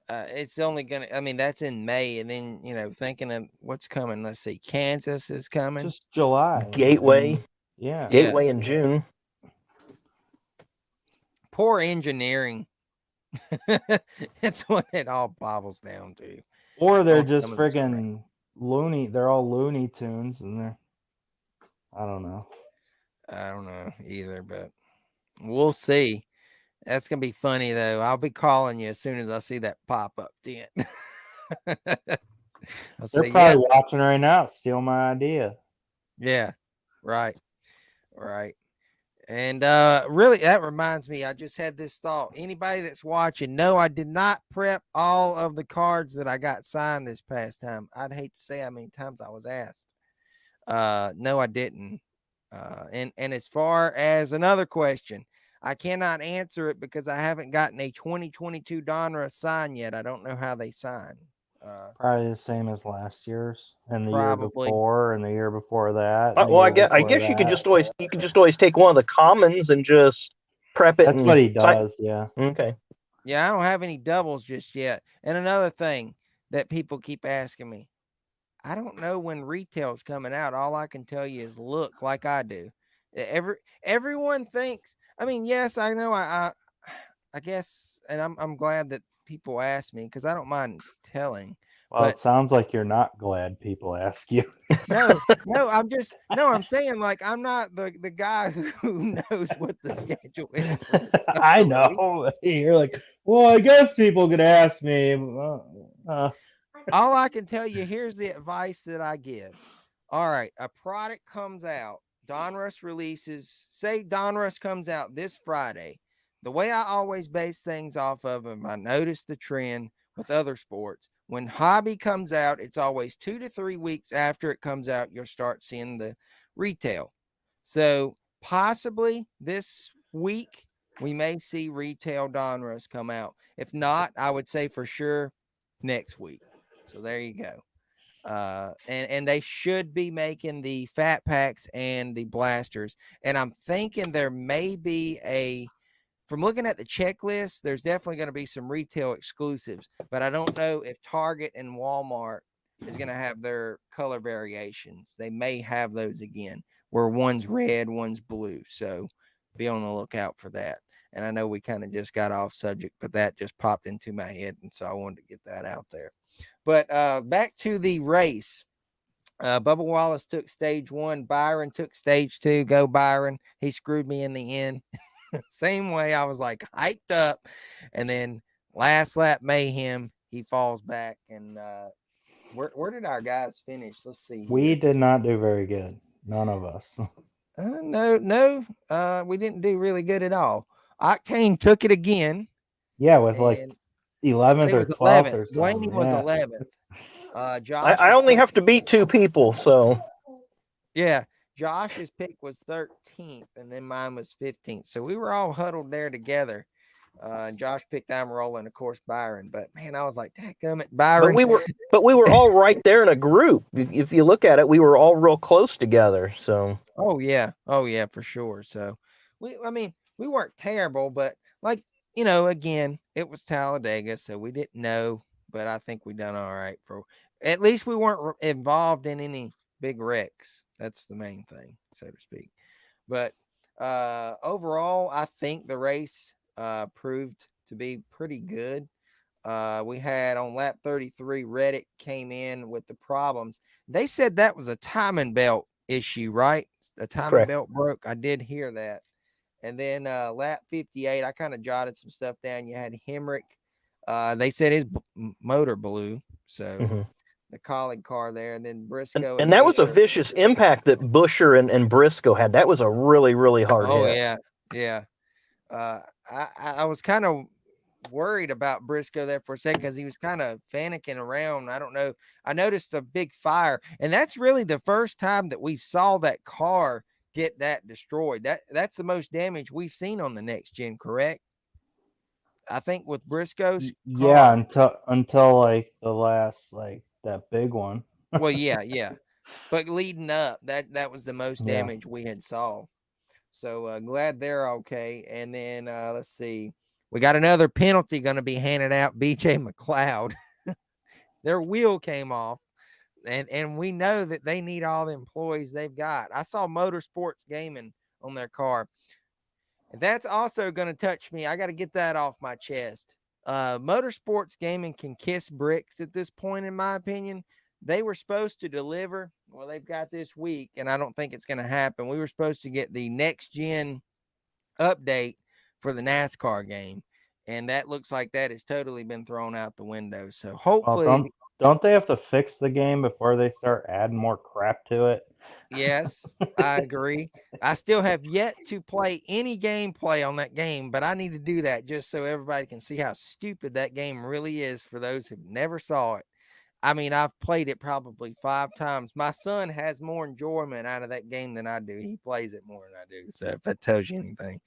It's only gonna. I mean, that's in May, and then thinking of what's coming. Let's see, Kansas is coming. Just July. Gateway. Yeah. Gateway in June. Poor engineering. That's what it all boils down to. Or they're just friggin' loony. They're all Looney Tunes, and they're. I don't know. I don't know either, but we'll see. That's gonna be funny though. I'll be calling you as soon as I see that pop-up tent. They're probably watching right now. Steal my idea. Yeah, right. And really, that reminds me, I just had this thought. Anybody that's watching, no, I did not prep all of the cards that I got signed this past time. I'd hate to say how many times I was asked. No, I didn't. And as far as another question, I cannot answer it because I haven't gotten a 2022 Donruss sign yet. I don't know how they sign. Probably the same as last year's, and the Probably. year before, and the year before that. Well, I guess you could just always take one of the commons and just prep it. That's what he does. Yeah. Okay. Yeah, I don't have any doubles just yet. And another thing that people keep asking me, I don't know when retail's coming out. All I can tell you is look like I do. Everyone thinks. I mean, yes, I know. I guess, and I'm glad that people ask me because I don't mind telling. Well, it sounds like you're not glad people ask you. No, I'm saying like I'm not the guy who knows what the schedule is. I know. You're like, well, I guess people could ask me. All I can tell you, here's the advice that I give. All right, a product comes out, Donruss releases, say Donruss comes out this Friday. The way I always base things off of them, I noticed the trend with other sports. When hobby comes out, it's always 2 to 3 weeks after it comes out, you'll start seeing the retail. So possibly this week, we may see retail Donruss come out. If not, I would say for sure next week. So there you go. And they should be making the fat packs and the blasters. And I'm thinking there may be from looking at the checklist, there's definitely going to be some retail exclusives, but I don't know if Target and Walmart is going to have their color variations. They may have those again, where one's red, one's blue. So be on the lookout for that. And I know we kind of just got off subject, but that just popped into my head. And so I wanted to get that out there. But back to the race. Bubba Wallace took stage 1. Byron took stage 2. Go Byron. He screwed me in the end. Same way, I was like hyped up, and then last lap mayhem, he falls back. And where did our guys finish? Let's see. We did not do very good. None of us. No. We didn't do really good at all. Octane took it again. Yeah, with like 11th or 12th or something. Blaney was 11th. Josh. I only have to beat 2 people, so. Yeah. Josh's pick was 13th, and then mine was 15th. So we were all huddled there together. Josh picked Amarola and, of course, Byron. But, man, I was like, dadgummit, Byron. But we were all right there in a group. If you look at it, we were all real close together. So. Oh, yeah, for sure. So, we weren't terrible, but, again, it was Talladega, so we didn't know. But I think we done all right. At least we weren't involved in any big wrecks. That's the main thing, so to speak. But overall, I think the race proved to be pretty good. We had on lap 33, Reddick came in with the problems. They said that was a timing belt issue, right? The timing belt broke. I did hear that. And then lap 58, I kind of jotted some stuff down. You had Hemrick. They said his motor blew, so the colleague car there, and then Briscoe. And that was a vicious impact that Buescher and Briscoe had. That was a really, really hard hit. Yeah. I was kind of worried about Briscoe there for a second because he was kind of panicking around. I don't know. I noticed a big fire, and that's really the first time that we saw that car get that destroyed. That's the most damage we've seen on the next gen, correct? I think with Briscoe's Yeah, car. until like the last like that big one. Well, yeah. But leading up, that was the most Yeah. damage we had saw. So glad they're okay. And then let's see. We got another penalty going to be handed out. BJ McLeod. Their wheel came off. And we know that they need all the employees they've got. I saw Motorsports Gaming on their car. That's also going to touch me. I got to get that off my chest. Motorsports Gaming can kiss bricks at this point, in my opinion. They were supposed to deliver. Well, they've got this week, and I don't think it's going to happen. We were supposed to get the next gen update for the NASCAR game, and that looks like that has totally been thrown out the window. So Well, hopefully, don't they have to fix the game before they start adding more crap to it? yes, I agree. I still have yet to play any gameplay on that game, but I need to do that just so everybody can see how stupid that game really is for those who never saw it. I mean, I've played it probably 5 times. My son has more enjoyment out of that game than I do. He plays it more than I do. So if that tells you anything.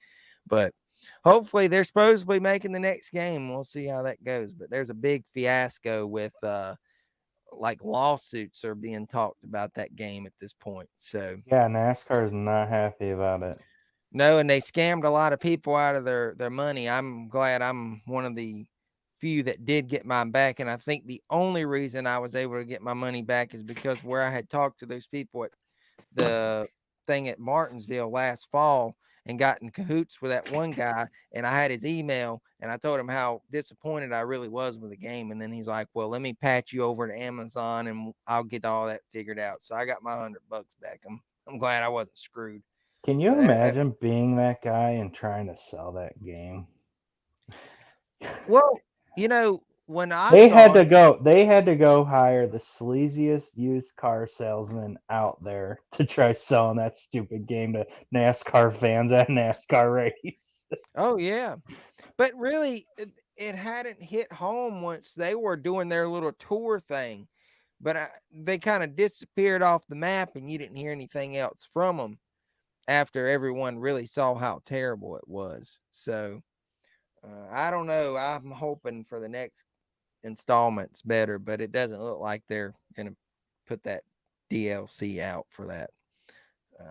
But hopefully they're supposed to be making the next game. We'll see how that goes. But there's a big fiasco with like lawsuits are being talked about that game at this point. So Yeah, NASCAR is not happy about it. no, and they scammed a lot of people out of their money. I'm glad I'm one of the few that did get mine back. And I think the only reason I was able to get my money back is because where I had talked to those people at the thing at Martinsville last fall and got in cahoots with that one guy, and I had his email, and I told him how disappointed I really was with the game. And then he's like, well, let me patch you over to Amazon and I'll get all that figured out. So I got my $100 back. I'm glad I wasn't screwed. Can you But imagine being that guy and trying to sell that game? well, you know, when I They had saw it, to go hire the sleaziest used car salesman out there to try selling that stupid game to NASCAR fans at NASCAR race. oh yeah, but really, it hadn't hit home once they were doing their little tour thing. But they kind of disappeared off the map, and you didn't hear anything else from them after everyone really saw how terrible it was. So I don't know. I'm hoping for the next installments better, but it doesn't look like they're going to put that DLC out for that.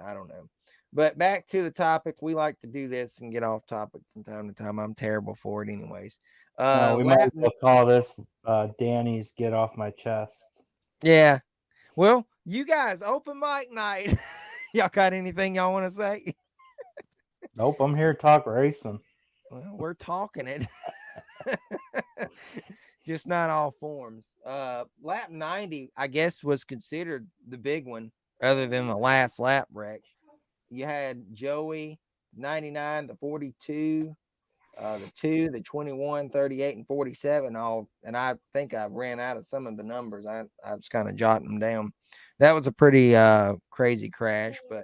I don't know. But back to the topic, we like to do this and get off topic from time to time. I'm terrible for it, anyways. We might as well call this Danny's Get Off My Chest. Yeah. Well, you guys, open mic night. Y'all got anything y'all want to say? Nope, I'm here to talk racing. Well, we're talking it. Just not all forms. Lap 90, I guess, was considered the big one, other than the last lap wreck. You had Joey 99, the 42, the 2, the 21, 38, and 47 all. And I think I ran out of some of the numbers. I was kind of jotting them down. That was a pretty crazy crash, but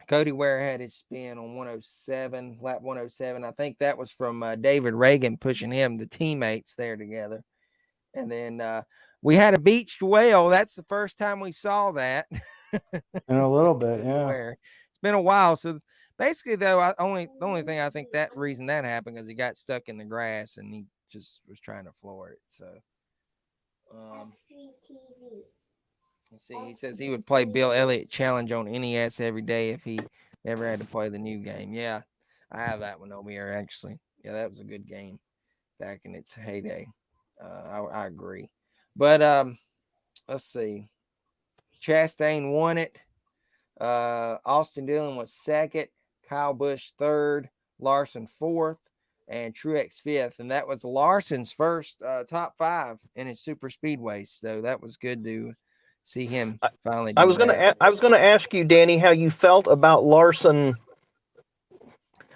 Cody Ware had his spin on 107, lap 107. I think that was from David Reagan pushing him, the teammates there together. And then we had a beached whale. That's the first time we saw that. In a little bit, yeah. It's been a while. So basically, though, the only thing I think that reason that happened because he got stuck in the grass and he just was trying to floor it. So, let's see. He says he would play Bill Elliott Challenge on NES every day if he never had to play the new game. Yeah, I have that one over here actually. Yeah, that was a good game back in its heyday. I agree. But let's see. Chastain won it. Austin Dillon was second. Kyle Busch third. Larson fourth. And Truex fifth. And that was Larson's first top 5 in his super speedway. So that was good to see him finally do I was gonna ask you, Danny, how you felt about Larson.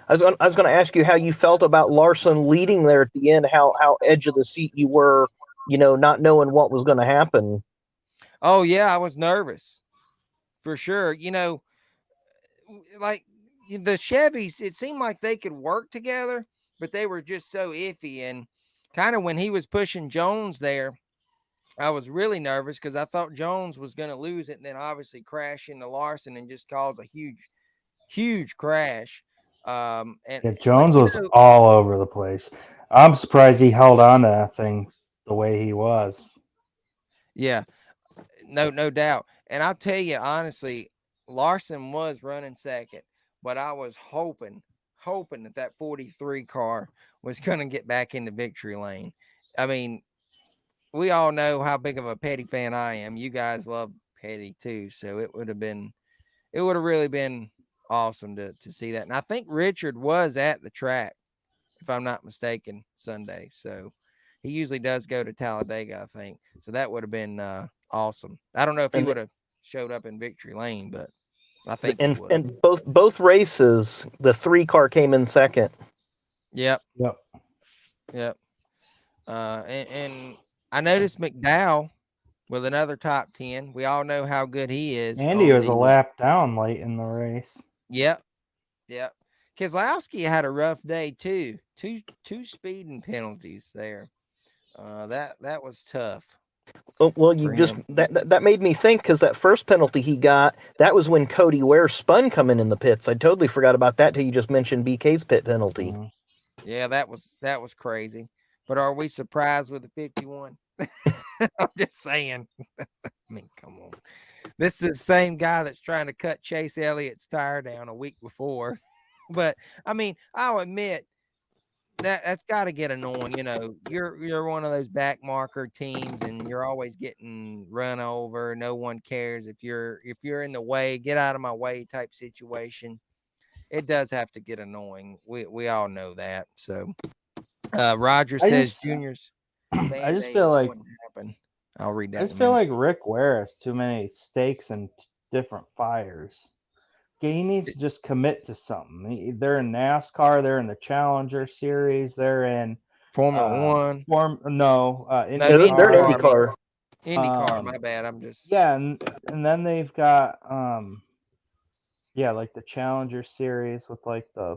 I was going to ask you how you felt about Larson leading there at the end. How edge of the seat you were, not knowing what was going to happen. Oh yeah, I was nervous for sure. Like the Chevys, it seemed like they could work together, but they were just so iffy. And kind of when he was pushing Jones there, I was really nervous because I thought Jones was going to lose it and then obviously crash into Larson and just cause a huge crash. Yeah, But Jones was all over the place. I'm surprised he held on to that thing the way he was. yeah, no doubt. And I'll tell you honestly, Larson was running second, but I was hoping that 43 car was going to get back into victory lane. I mean, we all know how big of a Petty fan I am. You guys love Petty too, so it would have really been awesome to see that. And I think Richard was at the track, if I'm not mistaken, Sunday. So he usually does go to Talladega, I think. So that would have been awesome. I don't know if he would have showed up in victory lane, but I think he would. And both races, the 3 car came in second. Yep. And I noticed McDowell with another top 10. We all know how good he is. And he was a lap down late in the race. Yep. Keselowski had a rough day too. Two speeding penalties there. That was tough. Oh, well, you just that made me think because that first penalty he got, that was when Cody Ware spun coming in the pits. I totally forgot about that till you just mentioned BK's pit penalty. Yeah, that was crazy. But are we surprised with the 51? I'm just saying. I mean, come on. This is the same guy that's trying to cut Chase Elliott's tire down a week before. But I mean, I'll admit that's got to get annoying. You know, you're one of those back marker teams, and you're always getting run over. No one cares if you're in the way. Get out of my way type situation. It does have to get annoying. We all know that. So, Roger says Junior's. I just feel like I'll read that. I just feel like Rick Ware has too many stakes and different fires. He needs to just commit to something. They're in NASCAR. They're in the Challenger Series. They're in Formula One. They're in IndyCar. IndyCar. My bad. I'm just and then they've got like the Challenger Series with like I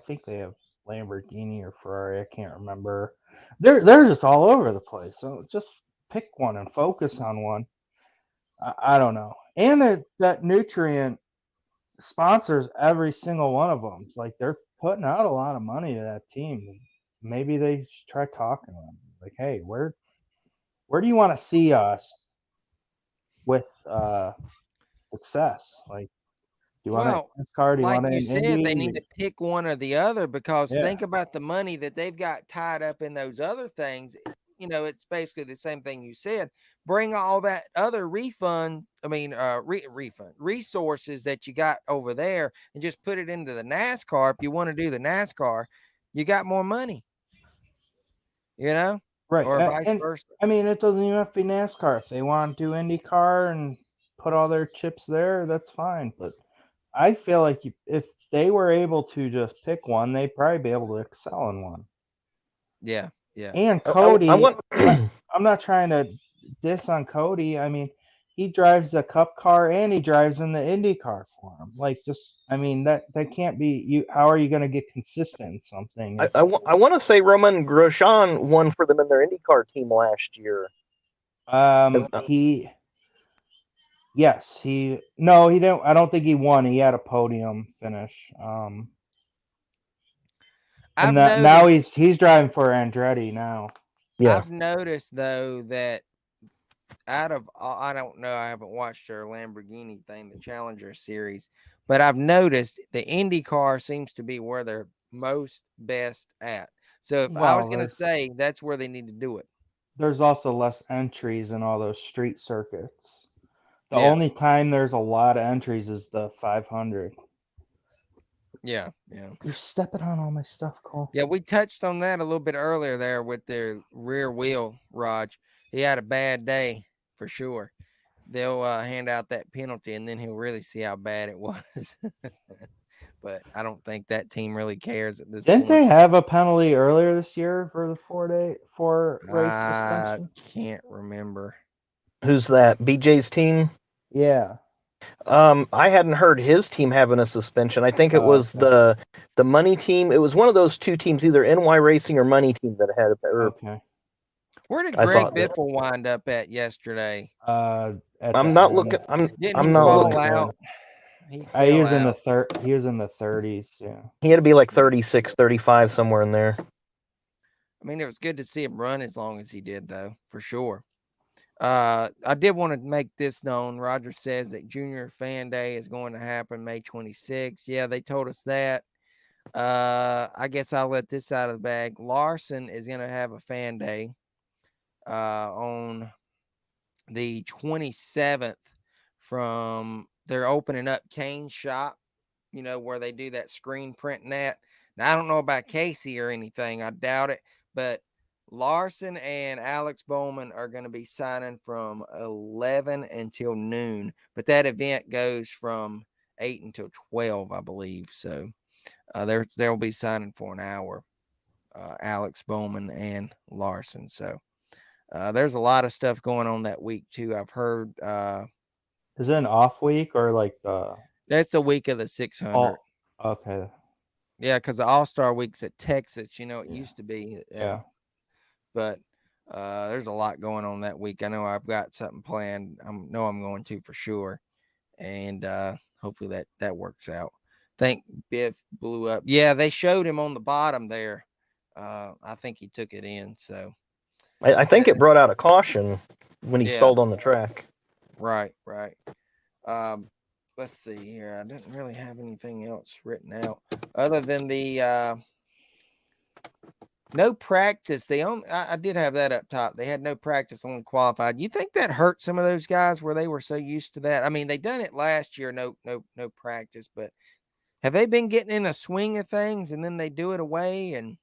think they have Lamborghini or Ferrari. I can't remember. They're just all over the place. So just pick one and focus on one. I don't know. And that Nutrient sponsors every single one of them. It's like they're putting out a lot of money to that team. Maybe they should try talking to them. Like, hey, where do you want to see us with success? Like, do you want a car? Do you want an Indy? They need to pick one or the other because think about the money that they've got tied up in those other things. You know, it's basically the same thing you said. Bring all that other resources that you got over there and just put it into the NASCAR. If you want to do the NASCAR, you got more money, you know, right? Or vice versa. I mean, it doesn't even have to be NASCAR. If they want to do IndyCar and put all their chips there, that's fine. But I feel like if they were able to just pick one, they'd probably be able to excel in one. Yeah. Yeah. And Cody, I'm not trying to diss on Cody. I mean, he drives the Cup car and he drives in the Indy car for him. Like, that can't be you. How are you going to get consistent in something? I want to say Roman Grosjean won for them in their IndyCar team last year. He didn't. I don't think he won. He had a podium finish. Now he's driving for Andretti now. Yeah. I've noticed though that I don't know, I haven't watched their Lamborghini thing, the Challenger Series, but I've noticed the IndyCar seems to be where they're best at. So if I was going to say, that's where they need to do it. There's also less entries in all those street circuits. The only time there's a lot of entries is the 500. Yeah. You're stepping on all my stuff, Cole. Yeah, we touched on that a little bit earlier there with their rear wheel, Raj. He had a bad day for sure. They'll hand out that penalty, and then he'll really see how bad it was. But I don't think that team really cares at this point. Didn't they have a penalty earlier this year for the 4 race suspension? I can't remember. Who's that? BJ's team? Yeah. I hadn't heard his team having a suspension. I think it Oh, was okay. the Money team. It was one of those two teams, either NY Racing or Money team that had it. Okay. Where did I Greg thought that. Biffle wind up at yesterday? At I'm the not end. looking. Didn't I'm he not fall looking. out? He He fell was in out. He was in the 30s. Yeah. He had to be like 36, 35, somewhere in there. I mean, it was good to see him run as long as he did, though, for sure. I did want to make this known. Roger says that Junior Fan Day is going to happen May 26th. Yeah, they told us that. I guess I'll let this out of the bag. Larson is going to have a fan day on the 27th from they're opening up Kane's shop, where they do that screen printing at. Now, I don't know about Casey or anything. I doubt it, but Larson and Alex Bowman are going to be signing from 11 until noon, but that event goes from 8 until 12, I believe. So they'll be signing for an hour, Alex Bowman and Larson. So there's a lot of stuff going on that week too. I've heard Is it an off week or like the that's the week of the 600. all? Okay. Yeah, because the All-Star Week's at Texas. It Yeah. used to be. Yeah. But there's a lot going on that week. I know I've got something planned. I know I'm going to for sure. And hopefully that works out. Think Biff blew up. Yeah, they showed him on the bottom there. I think he took it in. So I think it brought out a caution when he Yeah. stalled on the track. Right. Let's see here. I didn't really have anything else written out other than the no practice. I did have that up top. They had no practice, only qualified. You think that hurt some of those guys where they were so used to that? I mean, they done it last year, no practice, but have they been getting in a swing of things and then they do it away? And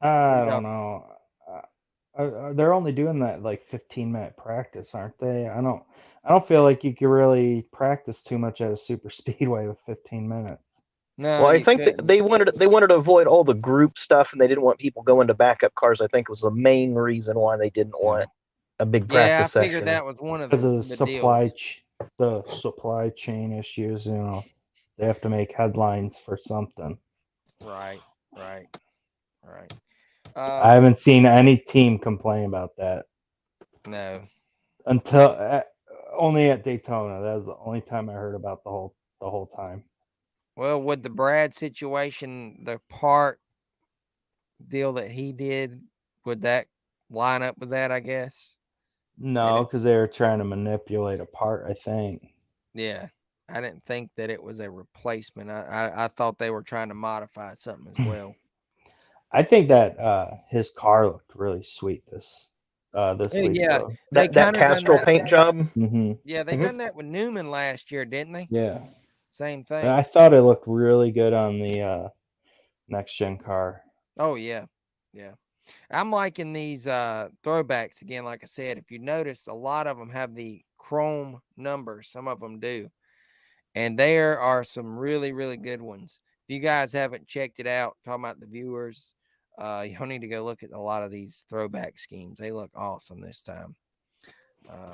I don't know. They're only doing that like 15-minute practice, aren't they? I don't feel like you could really practice too much at a super speedway with 15 minutes. no, Well, I you think couldn't. they wanted to avoid all the group stuff, and they didn't want people going to backup cars. I think was the main reason why they didn't want a big Yeah, I practice figured session. that was one of Because of the deals. the supply chain issues, they have to make headlines for something. Right. I haven't seen any team complain about that No. until only at Daytona. That was the only time I heard about the whole time. Well, with the Brad situation, the part deal that he did, would that line up with that, I guess? No, because they were trying to manipulate a part, I think. Yeah. I didn't think that it was a replacement. I thought they were trying to modify something as well. I think that his car looked really sweet this week. Yeah. Though. They That kinda done Castrol that. paint job. Mm-hmm. Yeah, they done that with Newman last year, didn't they? Yeah. Same And thing. I thought it looked really good on the next gen car. Oh yeah. I'm liking these throwbacks again. Like I said, if you noticed, a lot of them have the chrome numbers. Some of them do, and there are some really, really good ones. If you guys haven't checked it out, talking about the viewers, you'll need to go look at a lot of these throwback schemes. They look awesome this time.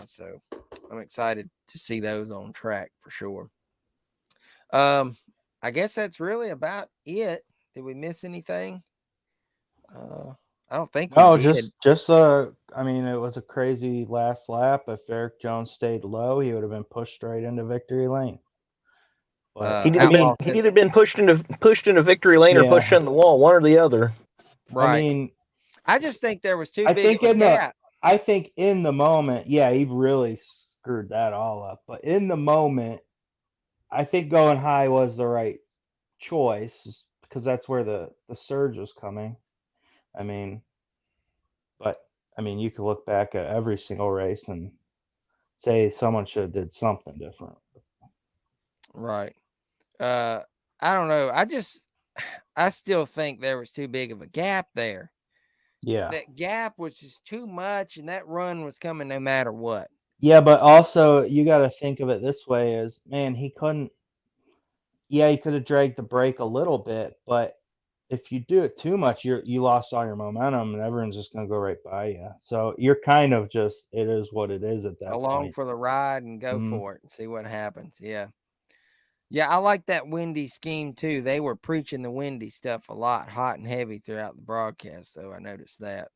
So I'm excited to see those on track for sure. I guess that's really about it. Did we miss anything? I don't think No, we did. just I mean, it was a crazy last lap. If Eric Jones stayed low, he would have been pushed right into victory lane. But He'd Outlaw either says- been pushed into victory lane or Yeah. pushed in the wall, one or the other. right. I mean, I just think there was too I big think of a in gap. I think in the moment, yeah, he really screwed that all up. But in the moment, I think going high was the right choice because that's where the surge was coming. I mean, you could look back at every single race and say someone should have did something different. Right. I don't know. I still think there was too big of a gap there. Yeah. That gap was just too much, and that run was coming no matter what. Yeah, but also you got to think of it this way: is man, he couldn't. Yeah, he could have dragged the brake a little bit, but if you do it too much, you lost all your momentum, and everyone's just gonna go right by you. So you're kind of just, it is what it is at that Along point. for the ride and go for it and see what happens. Yeah. Yeah, I like that windy scheme too. They were preaching the windy stuff a lot, hot and heavy throughout the broadcast, so I noticed that.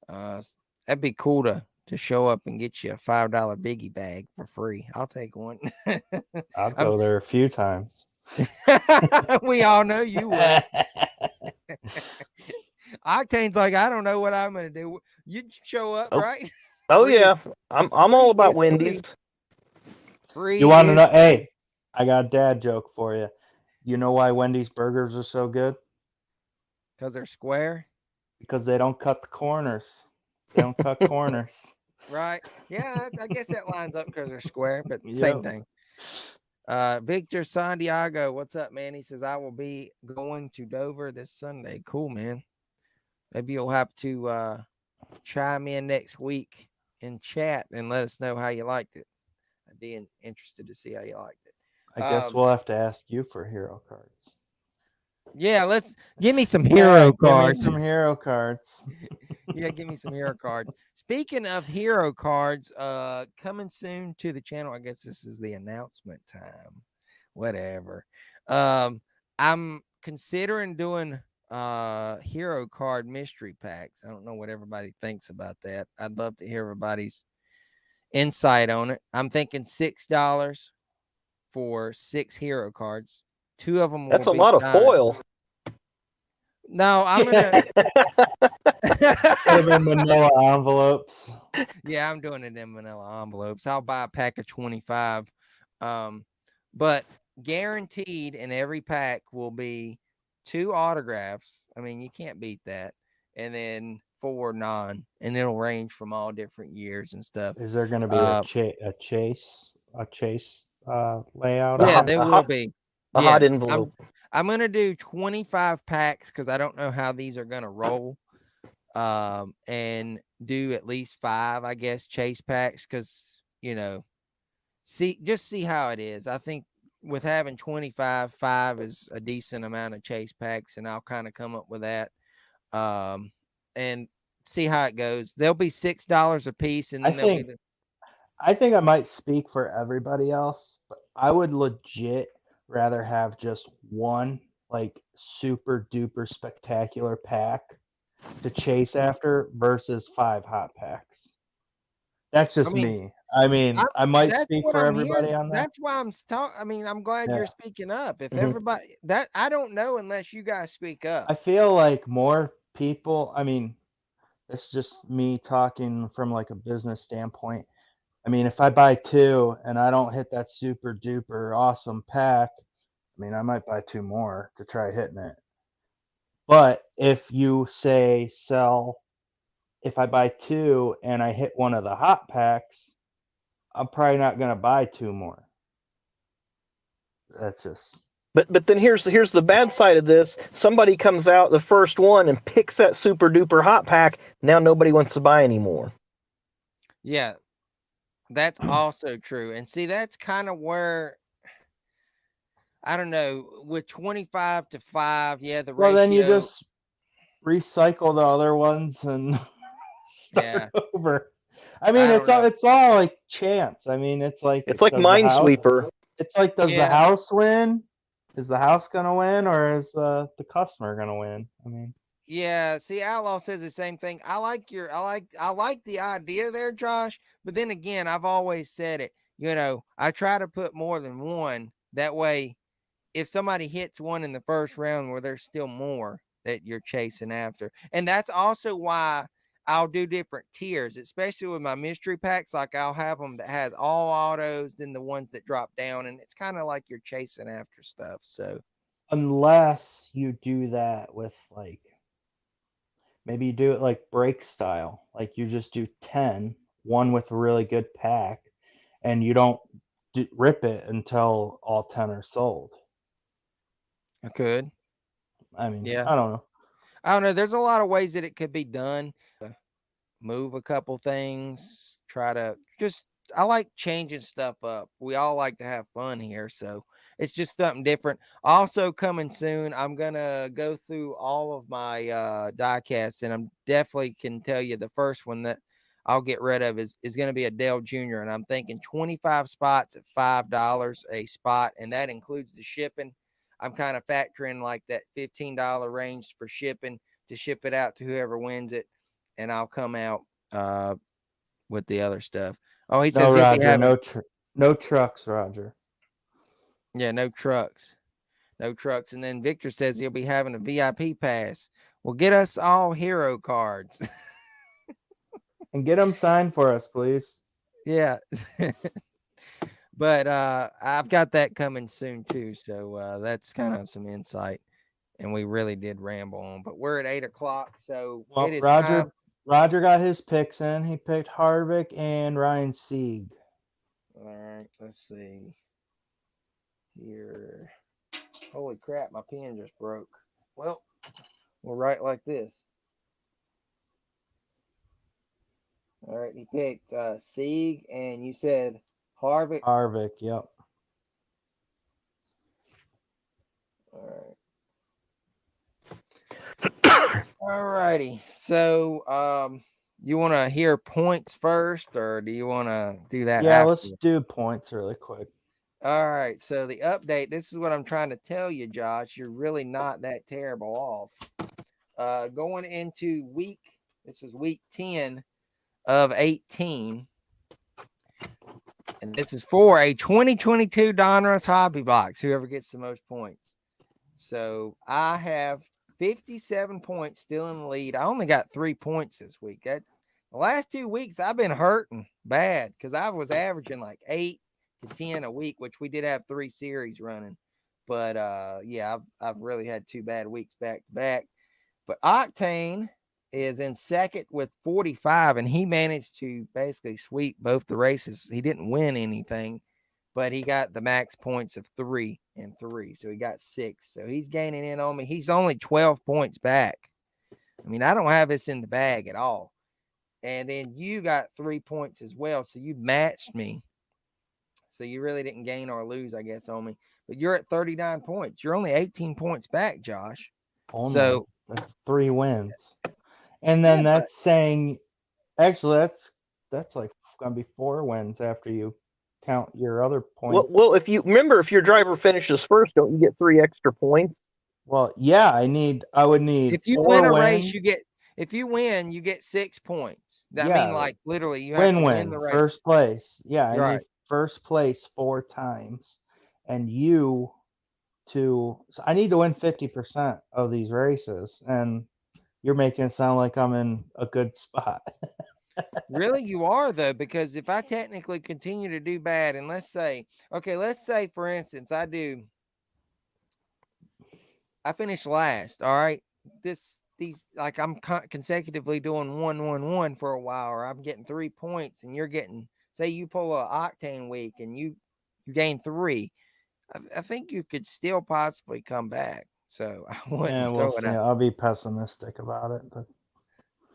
That'd be cool to show up and get you a $5 biggie bag for free. I'll take one. I'll go there a few times. We all know you would. Octane's like, I don't know what I'm gonna do. You show up, right? Oh Free yeah, I'm all about Wendy's. Free. You want to know? Hey, I got a dad joke for you. You know why Wendy's burgers are so good? Because they're square. Because they don't cut the corners. They don't cut corners. Right. Yeah, I guess that lines up because they're square, but Yep. same thing. Victor Santiago, what's up, man? He says, I will be going to Dover this Sunday. Cool, man. Maybe you'll have to chime in next week in chat and let us know how you liked it. I'd be interested to see how you liked it. I guess we'll have to ask you for hero cards. Yeah, let's give me some hero cards. Give me some hero cards. Yeah, give me some hero cards. Speaking of hero cards, coming soon to the channel. I guess this is the announcement time. Whatever. I'm considering doing hero card mystery packs. I don't know what everybody thinks about that. I'd love to hear everybody's insight on it. I'm thinking $6 for 6 hero cards. 2 of them. That's a lot of foil. No, I'm gonna Put them in manila envelopes. Yeah, I'm doing it in manila envelopes. I'll buy a pack of 25. But guaranteed in every pack will be 2 autographs. I mean, you can't beat that. And then 4 non, and it'll range from all different years and stuff. Is there going to be a chase layout? Yeah, there will be. A hot envelope. I'm going to do 25 packs because I don't know how these are going to roll. And do at least 5, I guess, chase packs because, see how it is. I think with having 25, 5 is a decent amount of chase packs, and I'll kind of come up with that. And see how it goes. They'll be $6 a piece, and then I think I might speak for everybody else, but I would legit rather have just one like super duper spectacular pack to chase after versus 5 hot packs. That's just me. I mean, I might speak for everybody on that. That's why I'm talking. I mean, I'm glad you're speaking up. If everybody I don't know unless you guys speak up. I feel like more people, I mean, it's just me talking from like a business standpoint. I mean, if I buy 2 and I don't hit that super duper awesome pack, I mean, I might buy 2 more to try hitting it. But if you say if I buy 2 and I hit one of the hot packs, I'm probably not going to buy 2 more. That's just. But then here's the bad side of this. Somebody comes out the first one and picks that super duper hot pack. Now nobody wants to buy anymore. Yeah, that's also true. And see, that's kind of where, I don't know, with 25 to 5, the ratio. Then you just recycle the other ones and start over. I mean, it's all like chance. I mean, it's like Minesweeper. It's like, does the house win? Is the house gonna win, or is the customer gonna win? I mean, yeah. See, Outlaw says the same thing. I like the idea there, Josh. But then again, I've always said it. I try to put more than one. That way, if somebody hits one in the first round, where there's still more that you're chasing after, and that's also why I'll do different tiers, especially with my mystery packs. Like I'll have them that has all autos, then the ones that drop down, and it's kind of like you're chasing after stuff. So unless you do that with like, maybe you do it like break style, like you just do 10, one with a really good pack, and you don't rip it until all 10 are sold. I could. I mean, I don't know. There's a lot of ways that it could be done. Move a couple things, try to just I like changing stuff up. We all like to have fun here, so it's just something different. Also coming soon, I'm gonna go through all of my diecasts, and I'm definitely can tell you the first one that I'll get rid of is going to be a Dale Jr. And I'm thinking 25 spots at $5 a spot, and that includes the shipping. I'm kind of factoring like that $15 range for shipping to ship it out to whoever wins it, and I'll come out with the other stuff. Oh, he says No, he'll Roger, be having no trucks, Roger. no trucks. No trucks. And then Victor says he'll be having a VIP pass. Well, get us all hero cards. And get them signed for us, please. Yeah. But I've got that coming soon too. So that's kind of some insight. And we really did ramble on. But we're at 8:00. So Well, it is Roger time. Roger got his picks in. He picked Harvick and Ryan Sieg. All right, let's see. Here. Holy crap, my pen just broke. Well, we'll write like this. All right, he picked Sieg, and you said Harvick. Harvick, yep. All right. All righty. So, you want to hear points first, or do you want to do that Yeah, after? let's do points really quick. All right. So the update. This is what I'm trying to tell you, Josh. You're really not that terrible off. Going into this was week 10 of 18. And this is for a 2022 Donruss Hobby Box, whoever gets the most points. So I have 57 points still in the lead. I only got 3 points this week. That's the last 2 weeks I've been hurting bad because I was averaging like 8 to 10 a week, which we did have 3 series running. But yeah, I've really had 2 bad weeks back to back. But Octane is in second with 45, and he managed to basically sweep both the races. He didn't win anything, but he got the max points of 3 and 3. So he got 6. So he's gaining in on me. He's only 12 points back. I mean, I don't have this in the bag at all. And then you got 3 points as well. So you matched me. So you really didn't gain or lose, I guess, on me. But you're at 39 points. You're only 18 points back, Josh. Only. So That's 3 wins. And then that's saying, actually, that's like going to be 4 wins after you count your other points. Well, if you remember, if your driver finishes first, don't you get 3 extra points? Well, yeah, I would need. If you 4 win a wins. race, if you win, you get 6 points. I Yeah. mean, like literally, you have to win the race. First place. Yeah, You're I right. need first place 4 times, and you so I need to win 50% of these races, and you're making it sound like I'm in a good spot. Really, you are though, because if I technically continue to do bad, and let's say for instance, I finish last. All right, these like I'm consecutively doing 1-1-1 for a while, or I'm getting 3 points, and you're getting, say you pull a Octane week and you gain 3. I think you could still possibly come back. So I wouldn't Yeah, throw we'll it see. out. I'll be pessimistic about it.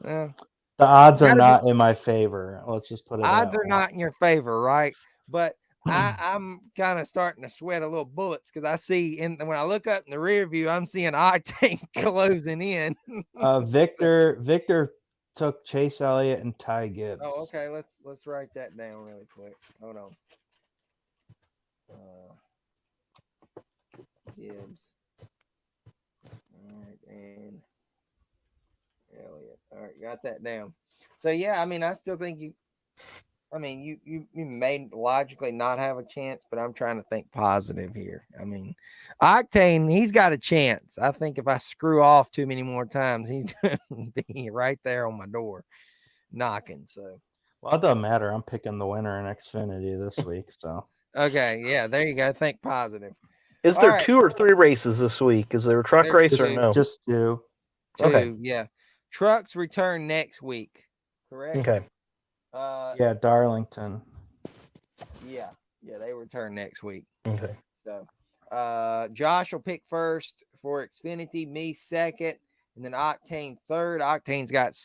Well, The odds are gotta not in my favor. Let's just put it odds that are way. not in your favor, right? But I'm kind of starting to sweat a little bullets because I see when I look up in the rear view, I'm seeing Octane closing in. Victor took Chase Elliott and Ty Gibbs. Oh, okay. Let's write that down really quick. Hold on. Gibbs. All right, and Elliott. All right, got that down. So yeah, I mean, I still think you may logically not have a chance, but I'm trying to think positive here. I mean, Octane, he's got a chance. I think if I screw off too many more times, he's going to be right there on my door knocking. So, well, it doesn't matter. I'm picking the winner in Xfinity this week. So okay. Yeah, there you go. Think positive. Is there 2 or 3 races this week? Is there a truck race or no? Just 2. Okay. Yeah. Trucks return next week. Correct. Okay. Yeah, Darlington. Yeah, they return next week. Okay. So, Josh will pick first for Xfinity, me second, and then Octane third. Octane's got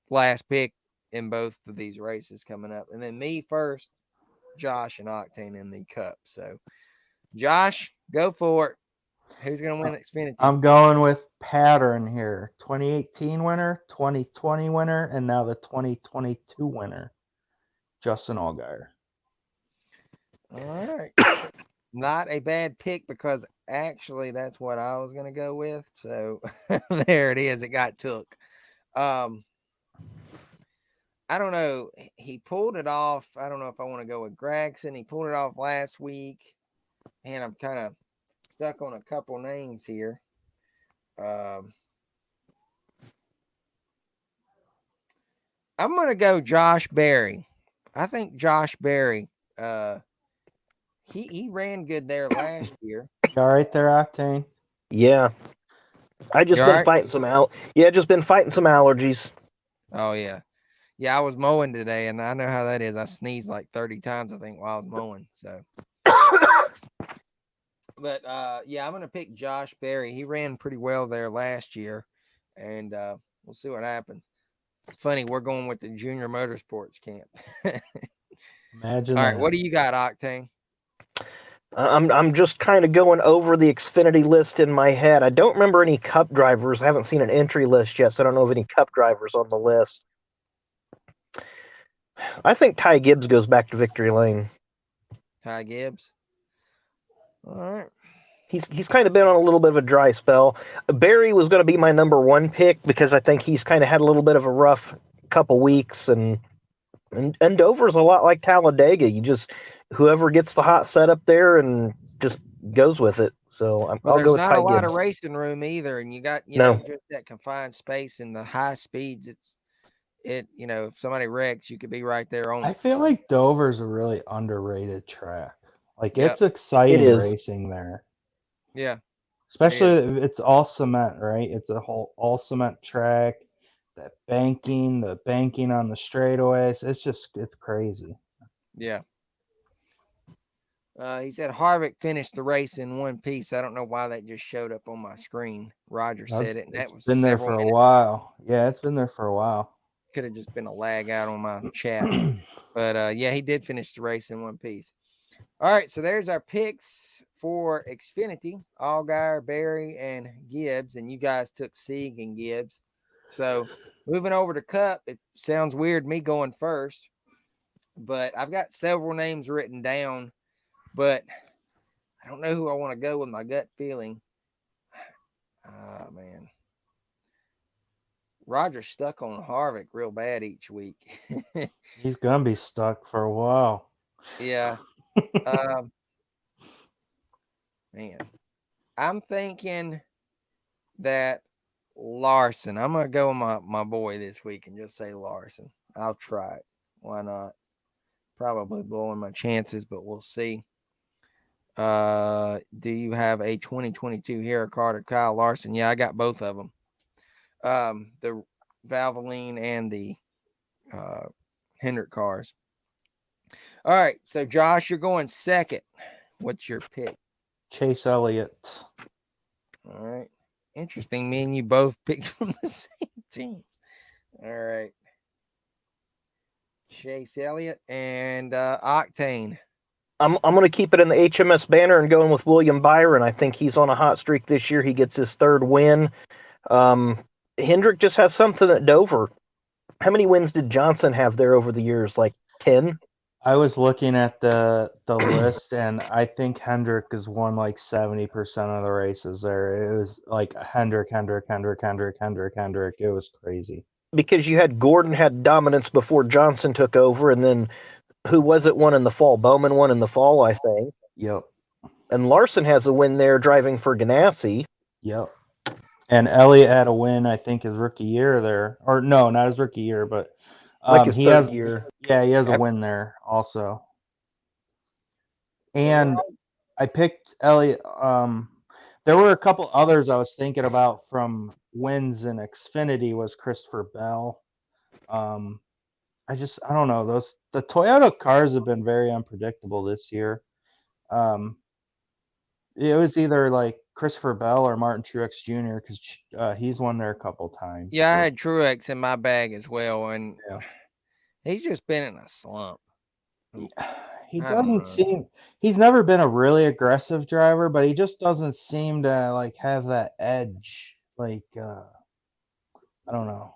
last pick in both of these races coming up, and then me first Josh and Octane in the Cup. So, Josh, go for it. Who's going to win Xfinity? I'm going with pattern here. 2018 winner, 2020 winner, and now the 2022 winner, Justin Allgaier. All right. Not a bad pick because actually that's what I was going to go with. So there it is. It got took. I don't know. He pulled it off. I don't know if I want to go with Gregson. He pulled it off last week. And I'm kind of stuck on a couple names here. I'm going to go Josh Berry. I think Josh Berry, he ran good there last year. You all right there, Octane? Yeah. I just You been all right? fighting some just been fighting some allergies. Oh, yeah. Yeah, I was mowing today, and I know how that is. I sneezed like 30 times, I think, while I was mowing. So, but yeah, I'm gonna pick Josh Berry. He ran pretty well there last year, and we'll see what happens. It's funny, we're going with the Junior Motorsports camp. Imagine. All right, that. what do you got, Octane? I'm just kind of going over the Xfinity list in my head. I don't remember any Cup drivers. I haven't seen an entry list yet, so I don't know of any Cup drivers on the list. I think Ty Gibbs goes back to victory lane. Ty Gibbs. All right. He's kind of been on a little bit of a dry spell. Barry was going to be my number one pick because I think he's kind of had a little bit of a rough couple weeks, and Dover's a lot like Talladega. You just whoever gets the hot setup there and just goes with it. So I'll go with Ty Gibbs. There's not a lot of racing room either, and you got know just that confined space and the high speeds. If somebody wrecks, you could be right there on. I feel like Dover's a really underrated track. Like Yep. it's exciting racing there. Yeah. Especially if it's all cement, right? It's a whole all cement track. The banking on the straightaways. It's crazy. Yeah. He said Harvick finished the race in one piece. I don't know why that just showed up on my screen. Roger said it, and that was been there for a while. Yeah, it's been there for a while. Could have just been a lag out on my chat. But yeah, he did finish the race in one piece. All right, so there's our picks for Xfinity, Allgaier, Berry, and Gibbs, and you guys took Sieg and Gibbs. So moving over to Cup, it sounds weird me going first, but I've got several names written down, but I don't know who I want to go with my gut feeling. Oh, man. Roger's stuck on Harvick real bad each week. He's going to be stuck for a while. Yeah. Man, I'm thinking that Larson. I'm gonna go with my boy this week and just say Larson. I'll try it. Why not? Probably blowing my chances, but we'll see. Do you have a 2022 Hero card of Kyle Larson? Yeah, I got both of them. The Valvoline and the Hendrick cars. All right, so Josh, you're going second. What's your pick? Chase Elliott. All right. Interesting. Me and you both picked from the same team. All right. Chase Elliott and Octane. I'm going to keep it in the HMS banner and going with William Byron. I think he's on a hot streak this year. He gets his third win. Hendrick just has something at Dover. How many wins did Johnson have there over the years? Like 10? I was looking at the list, and I think Hendrick has won like 70% of the races there. It was like Hendrick. It was crazy. Because you had Gordon had dominance before Johnson took over, and then who was it won in the fall? Bowman won in the fall, I think. Yep. And Larson has a win there driving for Ganassi. Yep. And Elliott had a win, I think, his rookie year there. Or no, not his rookie year, but like his third year. Yeah, he has a win there also. And I picked Elliott. There were a couple others I was thinking about from wins in Xfinity was Christopher Bell. I don't know. The Toyota cars have been very unpredictable this year. It was either like Christopher Bell or Martin Truex Jr. because he's won there a couple times. Yeah, I had Truex in my bag as well, and he's just been in a slump. he I don't doesn't know. seem. He's never been a really aggressive driver, but he just doesn't seem to like have that edge. Like I don't know.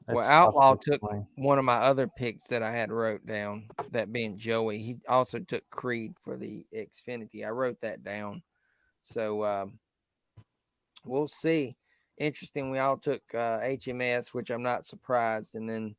Well, That's tough to Outlaw took explain. one of my other picks that I had wrote down, that being Joey. He also took Creed for the Xfinity. I wrote that down. So we'll see. Interesting. We all took HMS, which I'm not surprised. And then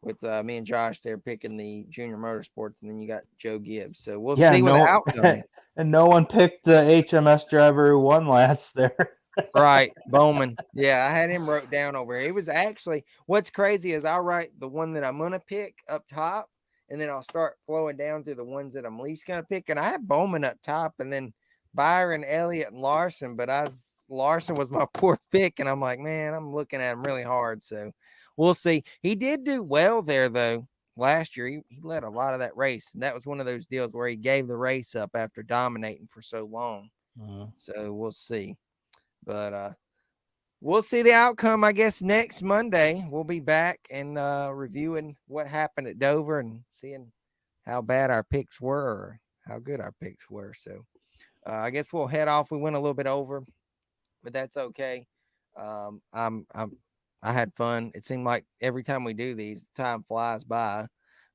with me and Josh, they're picking the Junior Motorsports, and then you got Joe Gibbs. So we'll see what the outcome is. And no one picked the HMS driver who won last there. Right, Bowman. Yeah, I had him wrote down over here. It was actually, what's crazy is I'll write the one that I'm gonna pick up top, and then I'll start flowing down to the ones that I'm least gonna pick. And I have Bowman up top, and then Byron, Elliott, and Larson. But Larson was my fourth pick, and I'm like, man, I'm looking at him really hard. So we'll see. He did do well there though. Last year, he led a lot of that race, and that was one of those deals where he gave the race up after dominating for so long. So we'll see. But we'll see the outcome, I guess, next Monday. We'll be back and reviewing what happened at Dover and seeing how bad our picks were or how good our picks were. So I guess we'll head off. We went a little bit over, but that's okay. I had fun. It seemed like every time we do these, time flies by.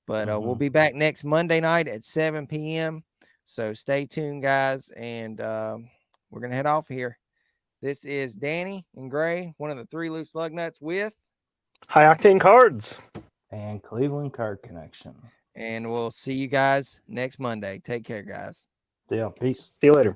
But we'll be back next Monday night at 7 p.m. So stay tuned, guys, and we're going to head off here. This is Danny and Gray, one of the three loose lug nuts with High Octane Cards and Cleveland Card Connection. And we'll see you guys next Monday. Take care, guys. Yeah, peace. See you later.